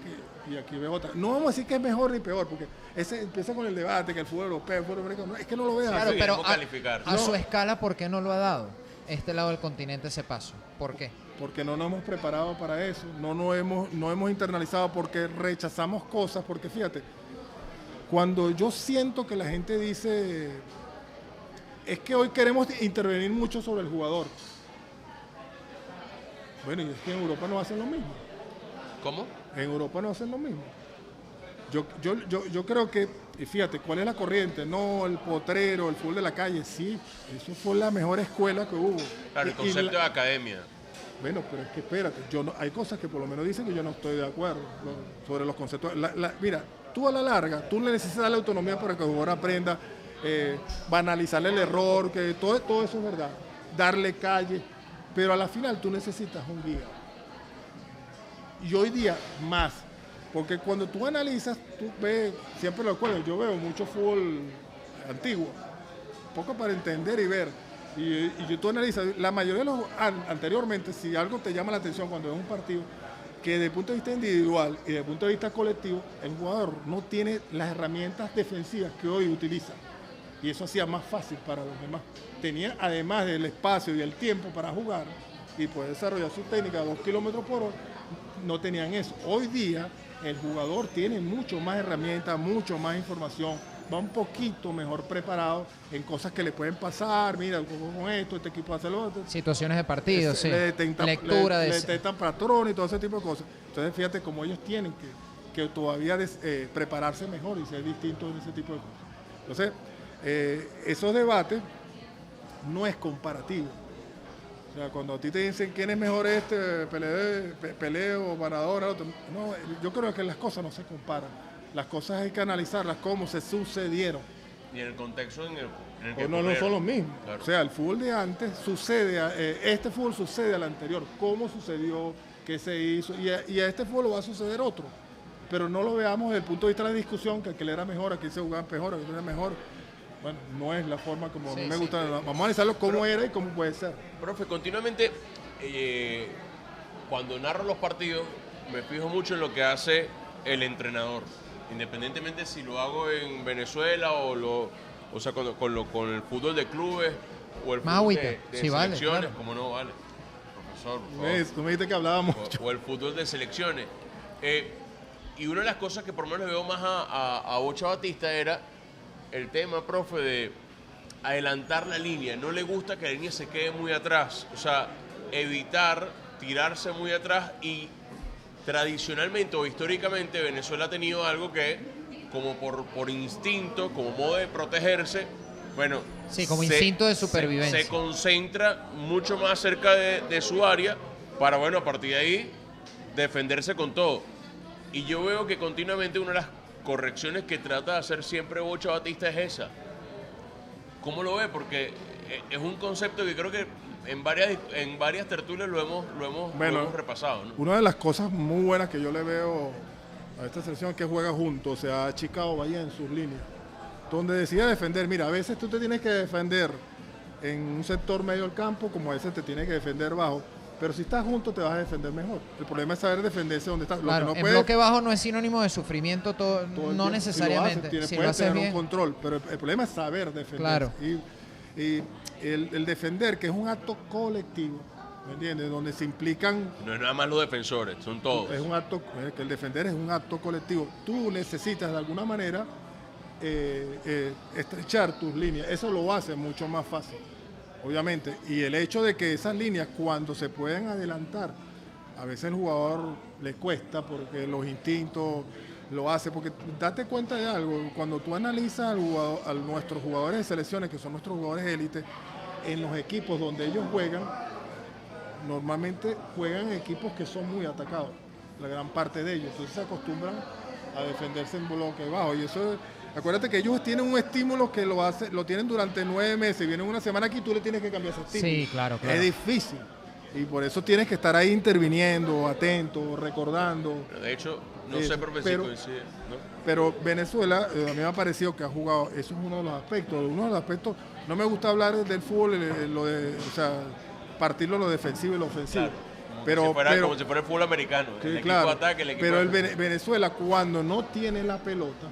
y aquí veo otra. No vamos a decir que es mejor ni peor, porque ese empieza con el debate que el fútbol europeo, el fútbol americano, es que no lo veas claro, así. pero a su escala, ¿por qué no lo ha dado este lado del continente ese paso? ¿Por qué? Porque no nos hemos preparado para eso, no hemos internalizado, porque rechazamos cosas, porque fíjate, cuando yo siento que la gente dice, es que hoy queremos intervenir mucho sobre el jugador. Bueno, y es que en Europa no hacen lo mismo. ¿Cómo? En Europa no hacen lo mismo. Yo creo que, y fíjate, ¿cuál es la corriente? No, el potrero, el fútbol de la calle, sí, eso fue la mejor escuela que hubo. Claro, el concepto de academia. Bueno, pero es que espérate, hay cosas que por lo menos dicen que yo no estoy de acuerdo sobre los conceptos. Mira, tú a la larga, tú le necesitas darle autonomía para que el jugador aprenda, banalizarle el error, que todo eso es verdad, darle calle. Pero a la final tú necesitas un guía. Y hoy día más. Porque cuando tú analizas, tú ves, siempre lo recuerdo, yo veo mucho fútbol antiguo. Poco para entender y ver. Y tú analizas, la mayoría de los anteriormente, si algo te llama la atención cuando ves un partido, que desde el punto de vista individual y desde el punto de vista colectivo, el jugador no tiene las herramientas defensivas que hoy utiliza. Y eso hacía más fácil para los demás. Tenía, además del espacio y el tiempo para jugar y poder desarrollar su técnica a 2 kilómetros por hora, no tenían eso. Hoy día el jugador tiene mucho más herramientas, mucho más información, va un poquito mejor preparado en cosas que le pueden pasar. Mira, con esto, este equipo hace lo otro. Situaciones de partido, sí. Lectura le detectan patrones y todo ese tipo de cosas. Entonces, fíjate cómo ellos tienen que todavía prepararse mejor y ser distintos en ese tipo de cosas. Entonces, esos debates no es comparativo. O sea, cuando a ti te dicen quién es mejor Pelé o Maradona, otro, no, yo creo que las cosas no se comparan. Las cosas hay que analizarlas como se sucedieron. Y en el contexto en el que no son los mismos. Claro. O sea, el fútbol de antes este fútbol sucede al anterior. ¿Cómo sucedió? ¿Qué se hizo? Y a este fútbol lo va a suceder otro. Pero no lo veamos desde el punto de vista de la discusión, que aquel era mejor, aquí se jugaba mejor, aquel era mejor. Bueno, no es la forma como me gusta. Vamos a analizarlo cómo era y cómo puede ser. Profe, continuamente, cuando narro los partidos, me fijo mucho en lo que hace el entrenador. Independientemente si lo hago en Venezuela o sea, con el fútbol de clubes o el fútbol de sí, selecciones, vale, claro. como no vale. Profesor, por favor. Tú me dijiste que hablábamos mucho. O el fútbol de selecciones. Y una de las cosas que por lo menos le veo más a Bocha Batista era el tema, profe, de adelantar la línea. No le gusta que la línea se quede muy atrás. O sea, evitar tirarse muy atrás. Y tradicionalmente o históricamente Venezuela ha tenido algo que, como por instinto, como modo de protegerse, bueno... Sí, como instinto de supervivencia. Se concentra mucho más cerca de su área para, bueno, a partir de ahí, defenderse con todo. Y yo veo que continuamente una de las correcciones que trata de hacer siempre Bocha Batista es esa. ¿Cómo lo ve? Porque es un concepto que creo que en varias tertulias lo hemos repasado, ¿no? Una de las cosas muy buenas que yo le veo a esta selección es que juega juntos, o sea, Chicago Bahía en sus líneas, donde decide defender. Mira, a veces tú te tienes que defender en un sector medio del campo, como a veces te tienes que defender bajo, pero si estás junto te vas a defender mejor. El problema es saber defenderse donde estás. Claro, lo que no en bloque bajo no es sinónimo de sufrimiento, todo el no tiempo. necesariamente. Si lo puedes haces tener bien. un control, pero el problema es saber defender. Claro. Y el defender, que es un acto colectivo, ¿me entiendes? Donde se implican. No es nada más los defensores, son todos. Es un acto, que el defender es un acto colectivo. Tú necesitas de alguna manera estrechar tus líneas. Eso lo hace mucho más fácil, obviamente. Y el hecho de que esas líneas, cuando se pueden adelantar, a veces el jugador le cuesta porque los instintos lo hace. Porque date cuenta de algo, cuando tú analizas a nuestros jugadores de selecciones, que son nuestros jugadores élite, en los equipos donde ellos juegan, normalmente juegan en equipos que son muy atacados, la gran parte de ellos. Entonces se acostumbran a defenderse en bloque bajo. Y eso, acuérdate que ellos tienen un estímulo que lo tienen durante 9 meses. Vienen una semana aquí y tú le tienes que cambiar ese estímulo. Sí, claro. Es difícil. Y por eso tienes que estar ahí interviniendo, atento, recordando. De hecho, no sé, profesor, coincide, ¿no? Pero Venezuela, a mí me ha parecido que ha jugado, eso es uno de los aspectos. Uno de los aspectos, no me gusta hablar del fútbol, o sea, partirlo lo defensivo y lo ofensivo. Claro. Como si fuera el fútbol americano. Sí, el claro, equipo ataque, el equipo pero defensa. Venezuela, cuando no tiene la pelota,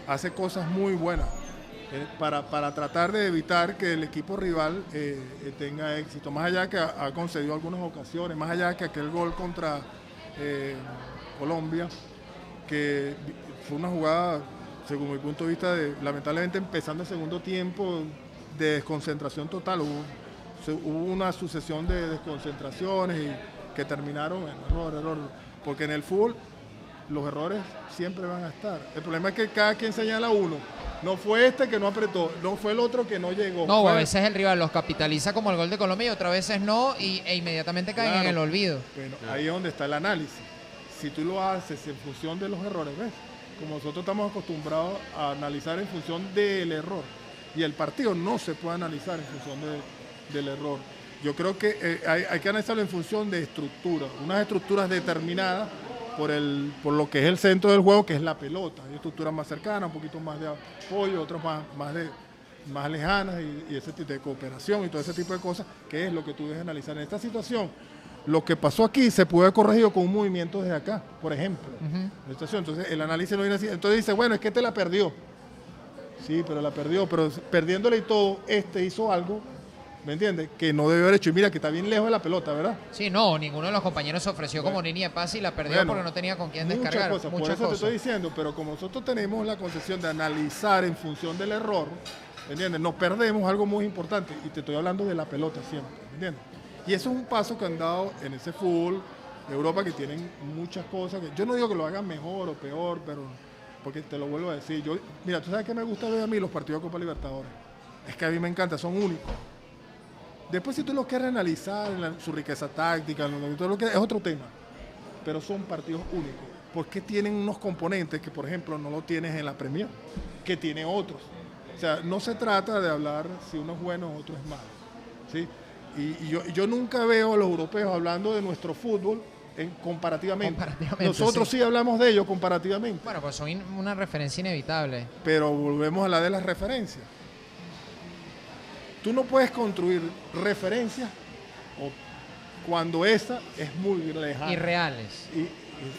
hace cosas muy buenas para tratar de evitar que el equipo rival tenga éxito. Más allá que ha concedido algunas ocasiones, más allá que aquel gol contra Colombia, que fue una jugada, según mi punto de vista, lamentablemente empezando el segundo tiempo, de desconcentración total. Hubo una sucesión de desconcentraciones que terminaron en error. Porque en el fútbol los errores siempre van a estar. El problema es que cada quien señala uno. No fue este que no apretó, no fue el otro que no llegó. No, a veces el rival los capitaliza como el gol de Colombia y otras veces no, e inmediatamente caen en el olvido. Bueno, ahí es donde está el análisis. Si tú lo haces en función de los errores, ¿ves? Como nosotros estamos acostumbrados a analizar en función del error. Y el partido no se puede analizar en función del error. Yo creo que hay que analizarlo en función de estructuras. Unas estructuras determinadas por lo que es el centro del juego, que es la pelota. Hay estructuras más cercanas, un poquito más de apoyo, otras más lejanas y ese tipo de cooperación y todo ese tipo de cosas, que es lo que tú debes analizar. En esta situación, lo que pasó aquí se pudo haber corregido con un movimiento desde acá, por ejemplo. Entonces el análisis no viene así. Entonces dice, bueno, es que la perdió. Sí, pero la perdió, pero perdiéndole y todo, hizo algo, ¿me entiendes? Que no debió haber hecho. Y mira que está bien lejos de la pelota, ¿verdad? Sí, no, ninguno de los compañeros se ofreció como línea de pase y la perdió porque no tenía con quién descargar. Muchas cosas, por eso te estoy diciendo, pero como nosotros tenemos la concepción de analizar en función del error, ¿me entiendes? Nos perdemos algo muy importante, y te estoy hablando de la pelota siempre, ¿me entiendes? Y eso es un paso que han dado en ese fútbol de Europa, que tienen muchas cosas, que yo no digo que lo hagan mejor o peor, pero porque te lo vuelvo a decir. Mira, tú sabes que me gusta ver a mí los partidos de Copa Libertadores. Es que a mí me encanta, son únicos. Después, si tú los quieres analizar, su riqueza táctica, es otro tema. Pero son partidos únicos. Porque tienen unos componentes que, por ejemplo, no lo tienes en la Premier, que tiene otros. O sea, no se trata de hablar si uno es bueno o otro es malo, ¿sí? Y yo nunca veo a los europeos hablando de nuestro fútbol comparativamente. Nosotros sí hablamos de ellos comparativamente. Bueno, pues son una referencia inevitable. Pero volvemos a la de las referencias. Tú no puedes construir referencias cuando esa es muy lejana. Irreales.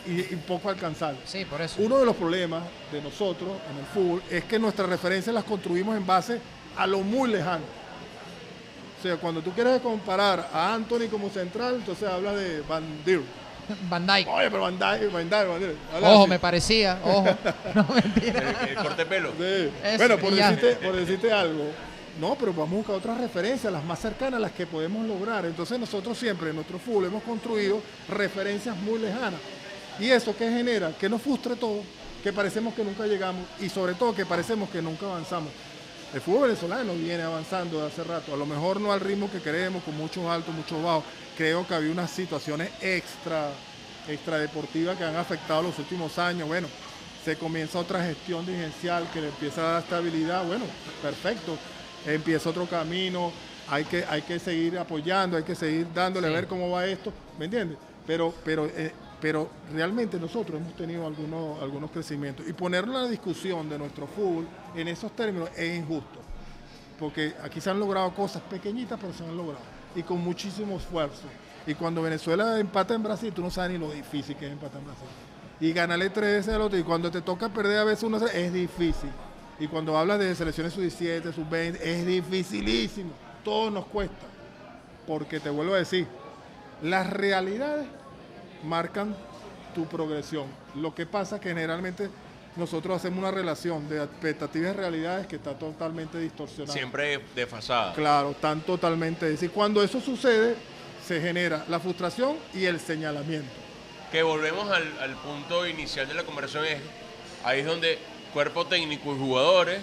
Y poco alcanzable. Sí, por eso. Uno de los problemas de nosotros en el fútbol es que nuestras referencias las construimos en base a lo muy lejano. O sea, cuando tú quieres comparar a Anthony como central, entonces hablas de Van Dijk. Van Dijk. Oye, pero Van Dijk. Ojo, así. Me parecía, ojo. No, mentira. El corte de pelo. Sí. Eso, bueno, por decirte algo. No, pero vamos a buscar otras referencias, las más cercanas, las que podemos lograr. Entonces nosotros siempre en nuestro fútbol hemos construido referencias muy lejanas. ¿Y eso qué genera? Que nos frustre todo, que parecemos que nunca llegamos y sobre todo que parecemos que nunca avanzamos. El fútbol venezolano viene avanzando de hace rato, a lo mejor no al ritmo que queremos, con muchos altos, muchos bajos. Creo que había unas situaciones extra deportivas que han afectado los últimos años. Bueno, se comienza otra gestión dirigencial que le empieza a dar estabilidad, bueno, perfecto, empieza otro camino, hay que seguir apoyando, hay que seguir dándole a ver cómo va esto, ¿me entiendes? Pero realmente nosotros hemos tenido algunos crecimientos y ponerlo en la discusión de nuestro fútbol en esos términos es injusto, porque aquí se han logrado cosas pequeñitas, pero se han logrado y con muchísimo esfuerzo. Y cuando Venezuela empata en Brasil, tú no sabes ni lo difícil que es empatar en Brasil. Y ganarle 3 veces al otro, y cuando te toca perder a veces 1-0, es difícil. Y cuando hablas de selecciones sub-17, sub-20, es dificilísimo. Todo nos cuesta. Porque te vuelvo a decir, las realidades marcan tu progresión. Lo que pasa es que generalmente nosotros hacemos una relación de expectativas y realidades que está totalmente distorsionada. Siempre desfasada. Claro, están totalmente. Es decir, cuando eso sucede, se genera la frustración y el señalamiento. Que volvemos al punto inicial de la conversación, ahí es donde cuerpo técnico y jugadores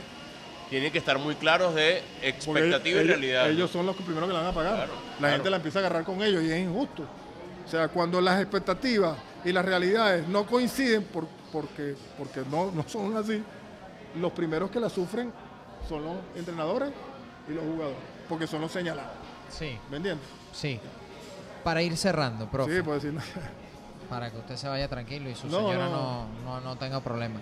tienen que estar muy claros de expectativa y realidad. Ellos son los primeros que la van a pagar. Claro, la gente la empieza a agarrar con ellos y es injusto. O sea, cuando las expectativas y las realidades no coinciden porque no son así, los primeros que la sufren son los entrenadores y los jugadores, porque son los señalados. Sí. ¿Me entiendes? Sí. Para ir cerrando, profe. Sí, puedo decir. Para que usted se vaya tranquilo y su No, señora no. no tenga problema.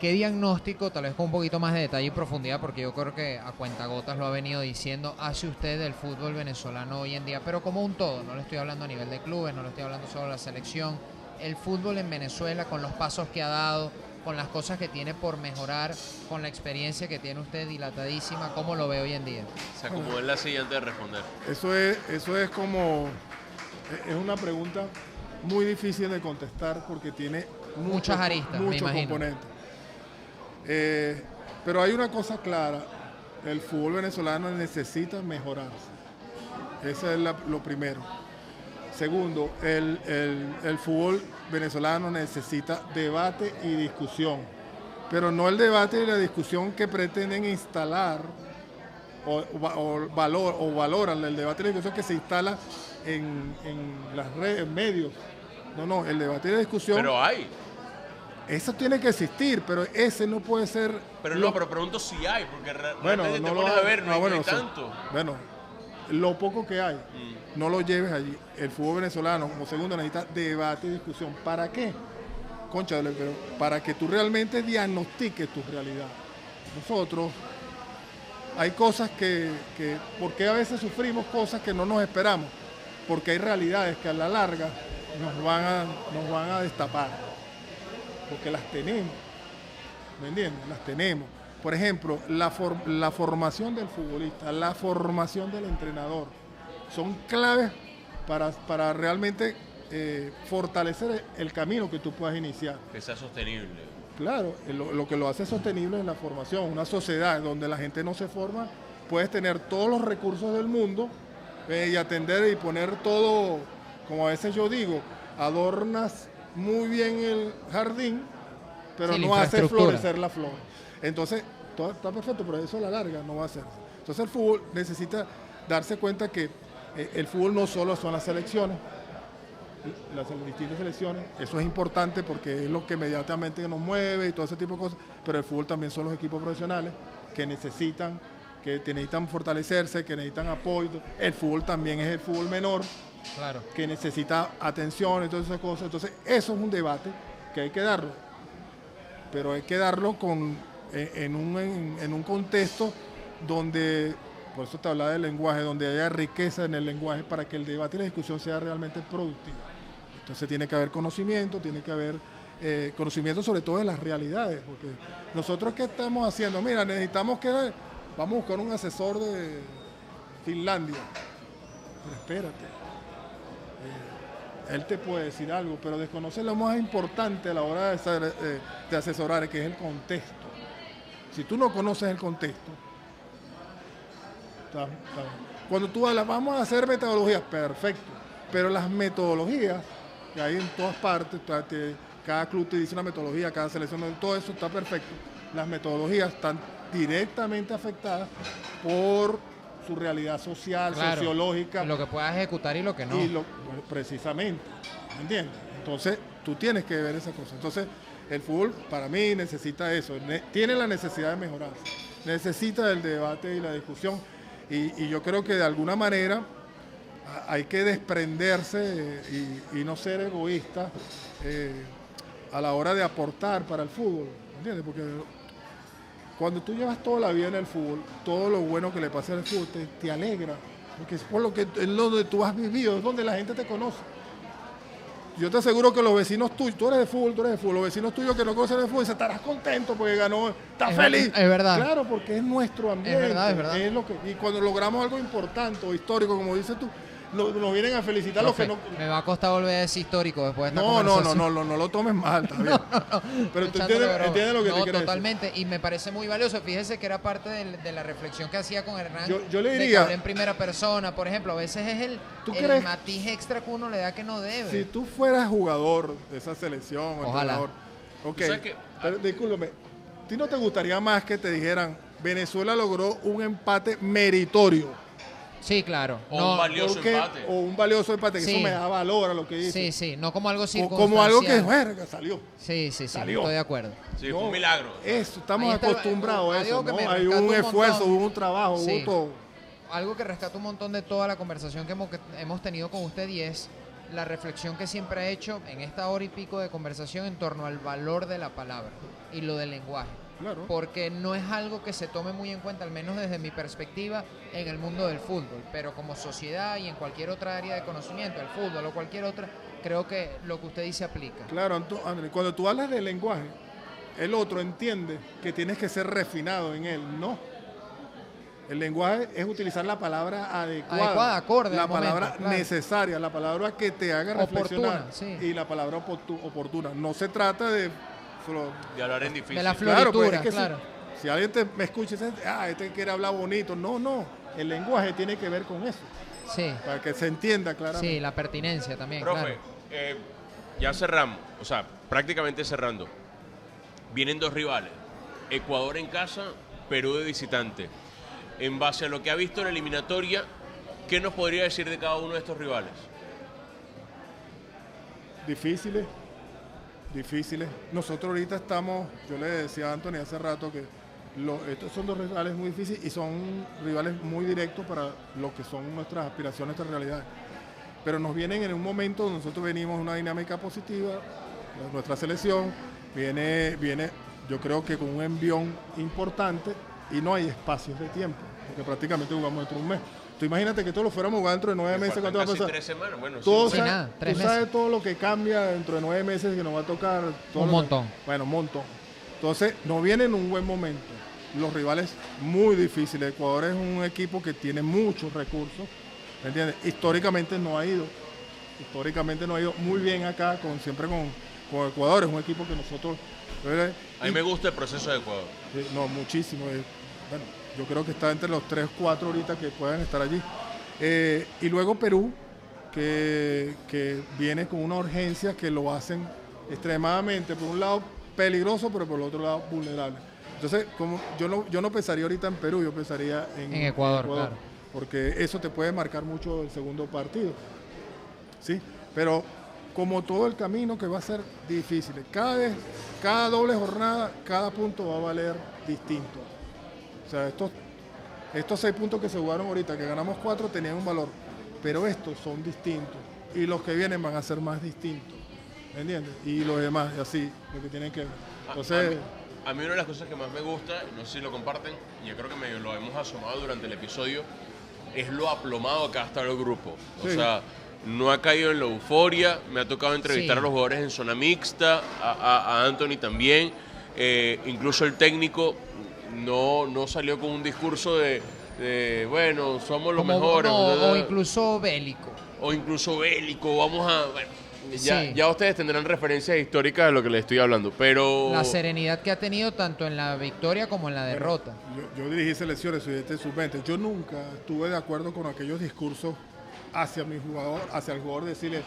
¿Qué diagnóstico, tal vez con un poquito más de detalle y profundidad, porque yo creo que a cuentagotas lo ha venido diciendo, hace usted del fútbol venezolano hoy en día, pero como un todo? No le estoy hablando a nivel de clubes, no le estoy hablando solo de la selección. El fútbol en Venezuela, con los pasos que ha dado, con las cosas que tiene por mejorar, con la experiencia que tiene usted dilatadísima, ¿cómo lo ve hoy en día? Se acomodó en la silla antes de responder. Eso es como... Es una pregunta muy difícil de contestar porque tiene Muchas aristas, me muchos imagino. componentes. Pero hay una cosa clara, el fútbol venezolano necesita mejorarse. Eso es lo primero. Segundo, el fútbol venezolano necesita debate y discusión, pero no el debate y la discusión que pretenden instalar o valoran el debate y la discusión que se instala en las redes, en medios. No, el debate y la discusión. Pero hay. Eso tiene que existir, pero ese no puede ser. Pero pregunto si hay, porque Bueno, realmente no te lo pones hay. a ver, no hay bueno, tanto. Bueno, lo poco que hay, no lo lleves allí. El fútbol venezolano, como segundo, necesita debate y discusión. ¿Para qué? Cónchale, pero para que tú realmente diagnostiques tu realidad. Nosotros, hay cosas ¿por qué a veces sufrimos cosas que no nos esperamos? Porque hay realidades que a la larga nos van a destapar. Porque las tenemos. ¿Me entiendes? Las tenemos. Por ejemplo, la formación del futbolista, la formación del entrenador, son claves para realmente fortalecer el camino que tú puedas iniciar. Que sea sostenible. Claro, lo que lo hace sostenible es la formación. Una sociedad donde la gente no se forma, puedes tener todos los recursos del mundo y atender y poner todo, como a veces yo digo, adornas muy bien el jardín, pero Sí, la no hace infraestructura. florecer la flor. Entonces, todo está perfecto, pero eso a la larga no va a ser. Entonces el fútbol necesita darse cuenta que el fútbol no solo son las selecciones, las distintas selecciones, eso es importante porque es lo que inmediatamente nos mueve y todo ese tipo de cosas, pero el fútbol también son los equipos profesionales que necesitan fortalecerse, que necesitan apoyo. El fútbol también es el fútbol menor, Claro. que necesita atención y todas esas cosas. Entonces, eso es un debate que hay que darlo, pero hay que darlo en un contexto donde, por eso te hablaba del lenguaje, donde haya riqueza en el lenguaje para que el debate y la discusión sea realmente productiva. Entonces tiene que haber conocimiento, tiene que haber conocimiento sobre todo de las realidades, porque nosotros ¿qué estamos haciendo? Mira, vamos a buscar un asesor de Finlandia, pero espérate, él te puede decir algo, pero desconoce lo más importante a la hora de asesorar, que es el contexto. Si tú no conoces el contexto, cuando tú hablas, vamos a hacer metodologías, perfecto, pero las metodologías que hay en todas partes, cada club te dice una metodología, cada selección, todo eso está perfecto. Las metodologías están directamente afectadas por su realidad social, Claro. sociológica. Lo que pueda ejecutar y lo que no. Precisamente, ¿me entiendes? Entonces, tú tienes que ver esa cosa. Entonces, el fútbol para mí necesita eso, tiene la necesidad de mejorarse, necesita el debate y la discusión y yo creo que de alguna manera hay que desprenderse y no ser egoísta a la hora de aportar para el fútbol, ¿entiendes? Porque cuando tú llevas toda la vida en el fútbol, todo lo bueno que le pasa al fútbol te alegra, porque es por lo que es donde tú has vivido, es donde la gente te conoce. Yo te aseguro que los vecinos tuyos, tú eres de fútbol, los vecinos tuyos que no conocen de fútbol, estarás contento porque ganó, estás feliz. Es verdad. Claro, porque es nuestro ambiente. Es verdad. Es lo que, y cuando logramos algo importante o histórico, como dices tú, nos vienen a felicitar Profe, los que no. me va a costar volver a decir histórico después de esta No conversación. lo tomes mal, está bien. Pero tú entiendes lo que te quiero decir. Totalmente, y me parece muy valioso. Fíjese que era parte de la reflexión que hacía con Hernán. Yo le de que diría, hablé en primera persona, por ejemplo, a veces es el matiz extra que uno le da que no debe. Si tú fueras jugador de esa selección, Ojalá. entrenador, ok, O sea que- pero discúlpame, ¿a ti no te gustaría más que te dijeran Venezuela logró un empate meritorio? Sí, claro. O un valioso empate. O un valioso empate, que Sí. eso me da valor a lo que dice. Sí, no como algo O circunstancial. como algo que, verga, salió. Sí, Salió. estoy de acuerdo. Sí, No, fue un milagro. Eso, estamos Ahí está acostumbrados a algo eso, que ¿no? me Hay rescata un un esfuerzo, montón. hubo un trabajo, Sí. hubo todo. Algo que rescata un montón de toda la conversación que hemos tenido con usted y es la reflexión que siempre ha hecho en esta hora y pico de conversación en torno al valor de la palabra y lo del lenguaje. Claro. Porque no es algo que se tome muy en cuenta, al menos desde mi perspectiva, en el mundo del fútbol. Pero como sociedad y en cualquier otra área de conocimiento, el fútbol o cualquier otra, creo que lo que usted dice aplica. Claro, André, cuando tú hablas del lenguaje, el otro entiende que tienes que ser refinado en él, ¿no? El lenguaje es utilizar la palabra adecuada, acorde la al momento, palabra claro. necesaria, la palabra que te haga reflexionar Oportuna, sí. y la palabra oportuna. No se trata de De hablar en difícil. De la Claro, pues, floritura, es que claro. si alguien me escucha y dice, este quiere hablar bonito. No, el lenguaje tiene que ver con eso, Sí, para que se entienda claramente. sí, la pertinencia también, Profe, claro. ya cerramos, o sea, prácticamente cerrando. Vienen dos rivales, Ecuador en casa, Perú de visitante. En base a lo que ha visto en la eliminatoria, ¿qué nos podría decir de cada uno de estos rivales? Difíciles. Nosotros ahorita estamos, yo le decía a Anthony hace rato que estos son dos rivales muy difíciles y son rivales muy directos para lo que son nuestras aspiraciones, nuestras realidades. Pero nos vienen en un momento donde nosotros venimos en una dinámica positiva, nuestra selección viene, yo creo que con un envión importante y no hay espacios de tiempo, porque prácticamente jugamos dentro de un mes. Tú imagínate que todos lo fuéramos a jugar dentro de 9 meses, Faltan ¿cuánto va a casi pasar? 3 semanas, bueno, Todo, Sí, nada, 3 tú sabes meses. todo lo que cambia dentro de 9 meses que nos va a tocar. Todo Un lo que- montón. Bueno, un montón. Entonces, nos viene en un buen momento. Los rivales muy difíciles. Ecuador es un equipo que tiene muchos recursos. ¿Me entiendes? Históricamente no ha ido muy bien acá, siempre con Ecuador. Es un equipo que nosotros... A mí me gusta el proceso de Ecuador. No, muchísimo. Bueno, yo creo que está entre los 3, 4 ahorita que puedan estar allí. Y luego Perú, que viene con una urgencia que lo hacen extremadamente, por un lado peligroso, pero por el otro lado vulnerable. Entonces, como yo no pensaría ahorita en Perú, yo pensaría en Ecuador, claro. porque eso te puede marcar mucho el segundo partido. ¿Sí? Pero como todo el camino que va a ser difícil, cada doble jornada, cada punto va a valer distinto. O sea, estos 6 puntos que se jugaron ahorita, que ganamos 4, tenían un valor, pero estos son distintos y los que vienen van a ser más distintos, ¿me entiendes? Y los demás, y así, lo que tienen que ver. Entonces, A mí una de las cosas que más me gusta, no sé si lo comparten, y yo creo que medio lo hemos asomado durante el episodio, es lo aplomado que ha estado el grupo. O Sí. sea, no ha caído en la euforia, me ha tocado entrevistar Sí. a los jugadores en zona mixta, a Anthony también, incluso el técnico no salió con un discurso de bueno, somos los mejores. O incluso bélico. O incluso bélico, vamos a... Bueno, Sí. ya ustedes tendrán referencias históricas de lo que les estoy hablando, pero... La serenidad que ha tenido tanto en la victoria como en la derrota. yo dirigí selecciones, soy de sub-20. Yo nunca estuve de acuerdo con aquellos discursos hacia mi jugador, hacia el jugador, decirle,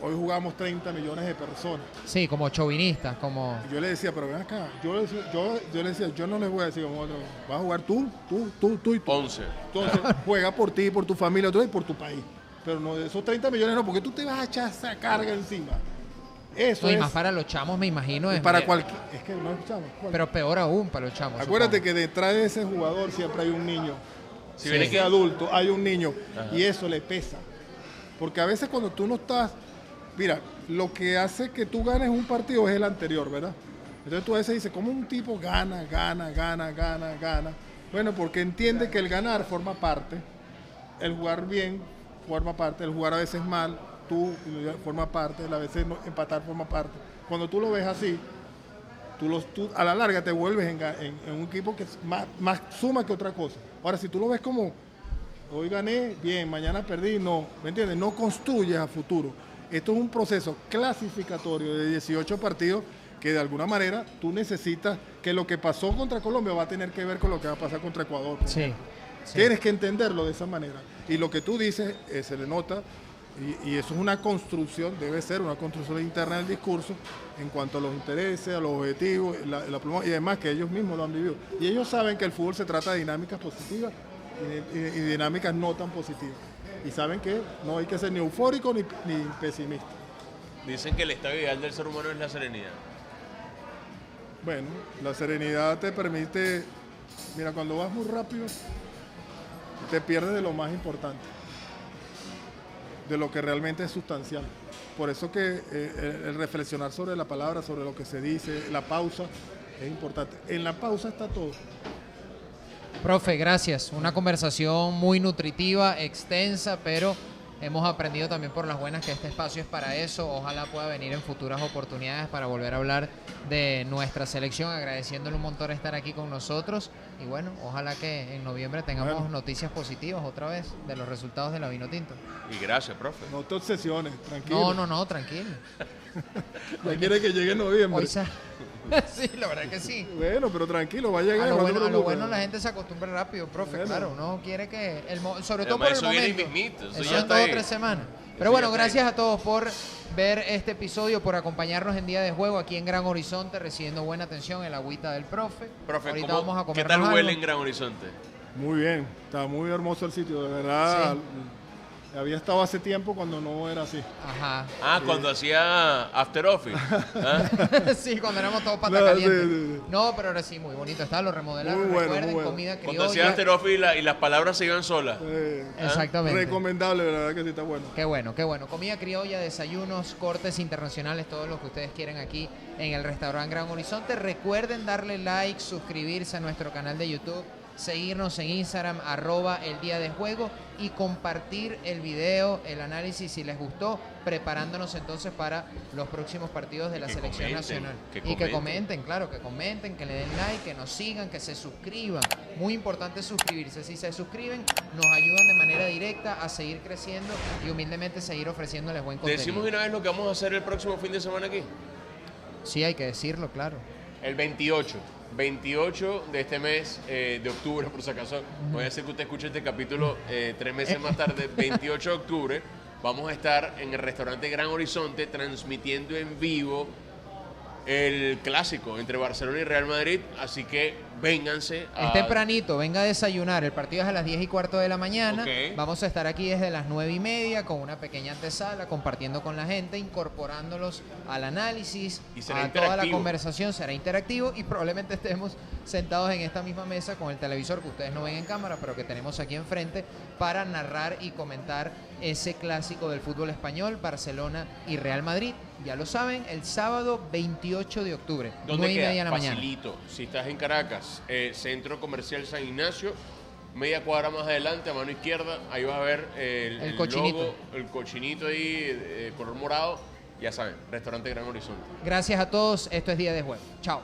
hoy jugamos 30 millones de personas. Sí, como chauvinistas, como... Y yo le decía, pero ven acá, yo le decía, yo no les voy a decir como otro, vas a jugar tú y tú. 11. Entonces, juega por ti, por tu familia, y por tu país. Pero no, de esos 30 millones no, porque tú te vas a echar esa carga encima. Eso No, y es más para los chamos, me imagino. para cualquier... Es que no es chamo. Pero peor aún para los chamos. Acuérdate supongo. que detrás de ese jugador siempre hay un niño. Si Si viene ese que adulto, hay un niño. Ajá. Y eso le pesa. Porque a veces cuando tú no estás... Mira, lo que hace que tú ganes un partido es el anterior, ¿verdad? Entonces tú a veces dices, ¿cómo un tipo gana? Bueno, porque entiende que el ganar forma parte, el jugar bien forma parte, el jugar a veces mal, tú forma parte, a veces empatar forma parte. Cuando tú lo ves así, tú a la larga te vuelves en un equipo que es más suma que otra cosa. Ahora, si tú lo ves como, hoy gané, bien, mañana perdí, no, ¿me entiendes? No construyes a futuro. Esto es un proceso clasificatorio de 18 partidos que de alguna manera tú necesitas que lo que pasó contra Colombia va a tener que ver con lo que va a pasar contra Ecuador. Sí. Tienes que entenderlo de esa manera. Y lo que tú dices se le nota, y eso es una construcción, debe ser una construcción interna del discurso en cuanto a los intereses, a los objetivos, y además que ellos mismos lo han vivido. Y ellos saben que el fútbol se trata de dinámicas positivas y dinámicas no tan positivas. Y saben que no hay que ser ni eufórico ni pesimista. Dicen que el estado ideal del ser humano es la serenidad. Bueno, la serenidad te permite, mira, cuando vas muy rápido, te pierdes de lo más importante, de lo que realmente es sustancial. Por eso que el reflexionar sobre la palabra, sobre lo que se dice, la pausa, es importante. En la pausa está todo. Profe, gracias. Una conversación muy nutritiva, extensa, pero hemos aprendido también por las buenas que este espacio es para eso. Ojalá pueda venir en futuras oportunidades para volver a hablar de nuestra selección, agradeciéndole un montón estar aquí con nosotros. Y bueno, ojalá que en noviembre tengamos noticias positivas otra vez de los resultados de la Vinotinto. Y gracias, profe. No te obsesiones, tranquilo. No, tranquilo. Ya quiere que llegue noviembre. Hoy sí, la verdad que sí. Bueno, pero tranquilo, va a llegar. A lo no te bueno preocupes. la gente se acostumbra rápido, profe. Bueno. Claro, uno quiere que, sobre todo Además, por el eso viene momento. mismito, eso Eso ya en está 2 o ahí. 3 semanas. Eso Pero bueno, ya está gracias ahí. a todos por ver este episodio, por acompañarnos en Día de Juego aquí en Gran Horizonte, recibiendo buena atención el agüita del profe. Profe, Ahorita ¿cómo- vamos a ¿qué comernos tal huele algo. en Gran Horizonte? Muy bien, está muy hermoso el sitio, de verdad. Sí. Había estado hace tiempo cuando no era así. Ajá. Ah, cuando hacía After Office. ¿Ah? Sí, cuando éramos todos pata No, caliente. sí. No, pero ahora sí, muy bonito está, lo remodelaron, Muy bueno, recuerden, muy bueno. comida Cuando hacía criolla. After Office y las palabras se iban solas. Exactamente. Recomendable, la verdad que sí está bueno. Qué bueno, qué bueno. Comida criolla, desayunos, cortes internacionales, todo lo que ustedes quieren aquí en el restaurante Gran Horizonte. Recuerden darle like, suscribirse a nuestro canal de YouTube, seguirnos en Instagram, @el día de juego, y compartir el video, el análisis si les gustó, preparándonos entonces para los próximos partidos de la Que selección comenten, nacional. que Y que comenten. comenten, claro, que comenten, que le den like, que nos sigan, que se suscriban. Muy importante suscribirse. Si se suscriben, nos ayudan de manera directa a seguir creciendo y humildemente seguir ofreciéndoles buen ¿Te contenido. decimos de una vez lo que vamos a hacer el próximo fin de semana aquí? Sí, hay que decirlo, claro. El 28 de este mes de octubre, por si acaso. Voy a decir que usted escuche este capítulo 3 meses más tarde. 28 de octubre vamos a estar en el restaurante Gran Horizonte transmitiendo en vivo el clásico entre Barcelona y Real Madrid. Así que vénganse. Es tempranito, venga a desayunar. El partido es a las 10:15 de la mañana. Ok. Vamos a estar aquí desde las 9:30 con una pequeña antesala, compartiendo con la gente, incorporándolos al análisis, Y será a toda la interactivo. conversación. Será interactivo y probablemente estemos sentados en esta misma mesa con el televisor que ustedes no ven en cámara, pero que tenemos aquí enfrente para narrar y comentar ese clásico del fútbol español, Barcelona y Real Madrid. Ya lo saben, el sábado 28 de octubre, ¿Dónde 9:30 de queda? la mañana. Facilito. Si estás en Caracas, Centro Comercial San Ignacio, media cuadra más adelante, a mano izquierda, ahí vas a ver el cochinito. logo, el cochinito ahí, color morado. Ya saben, Restaurante Gran Horizonte. Gracias a todos. Esto es Día de Juego. Chao.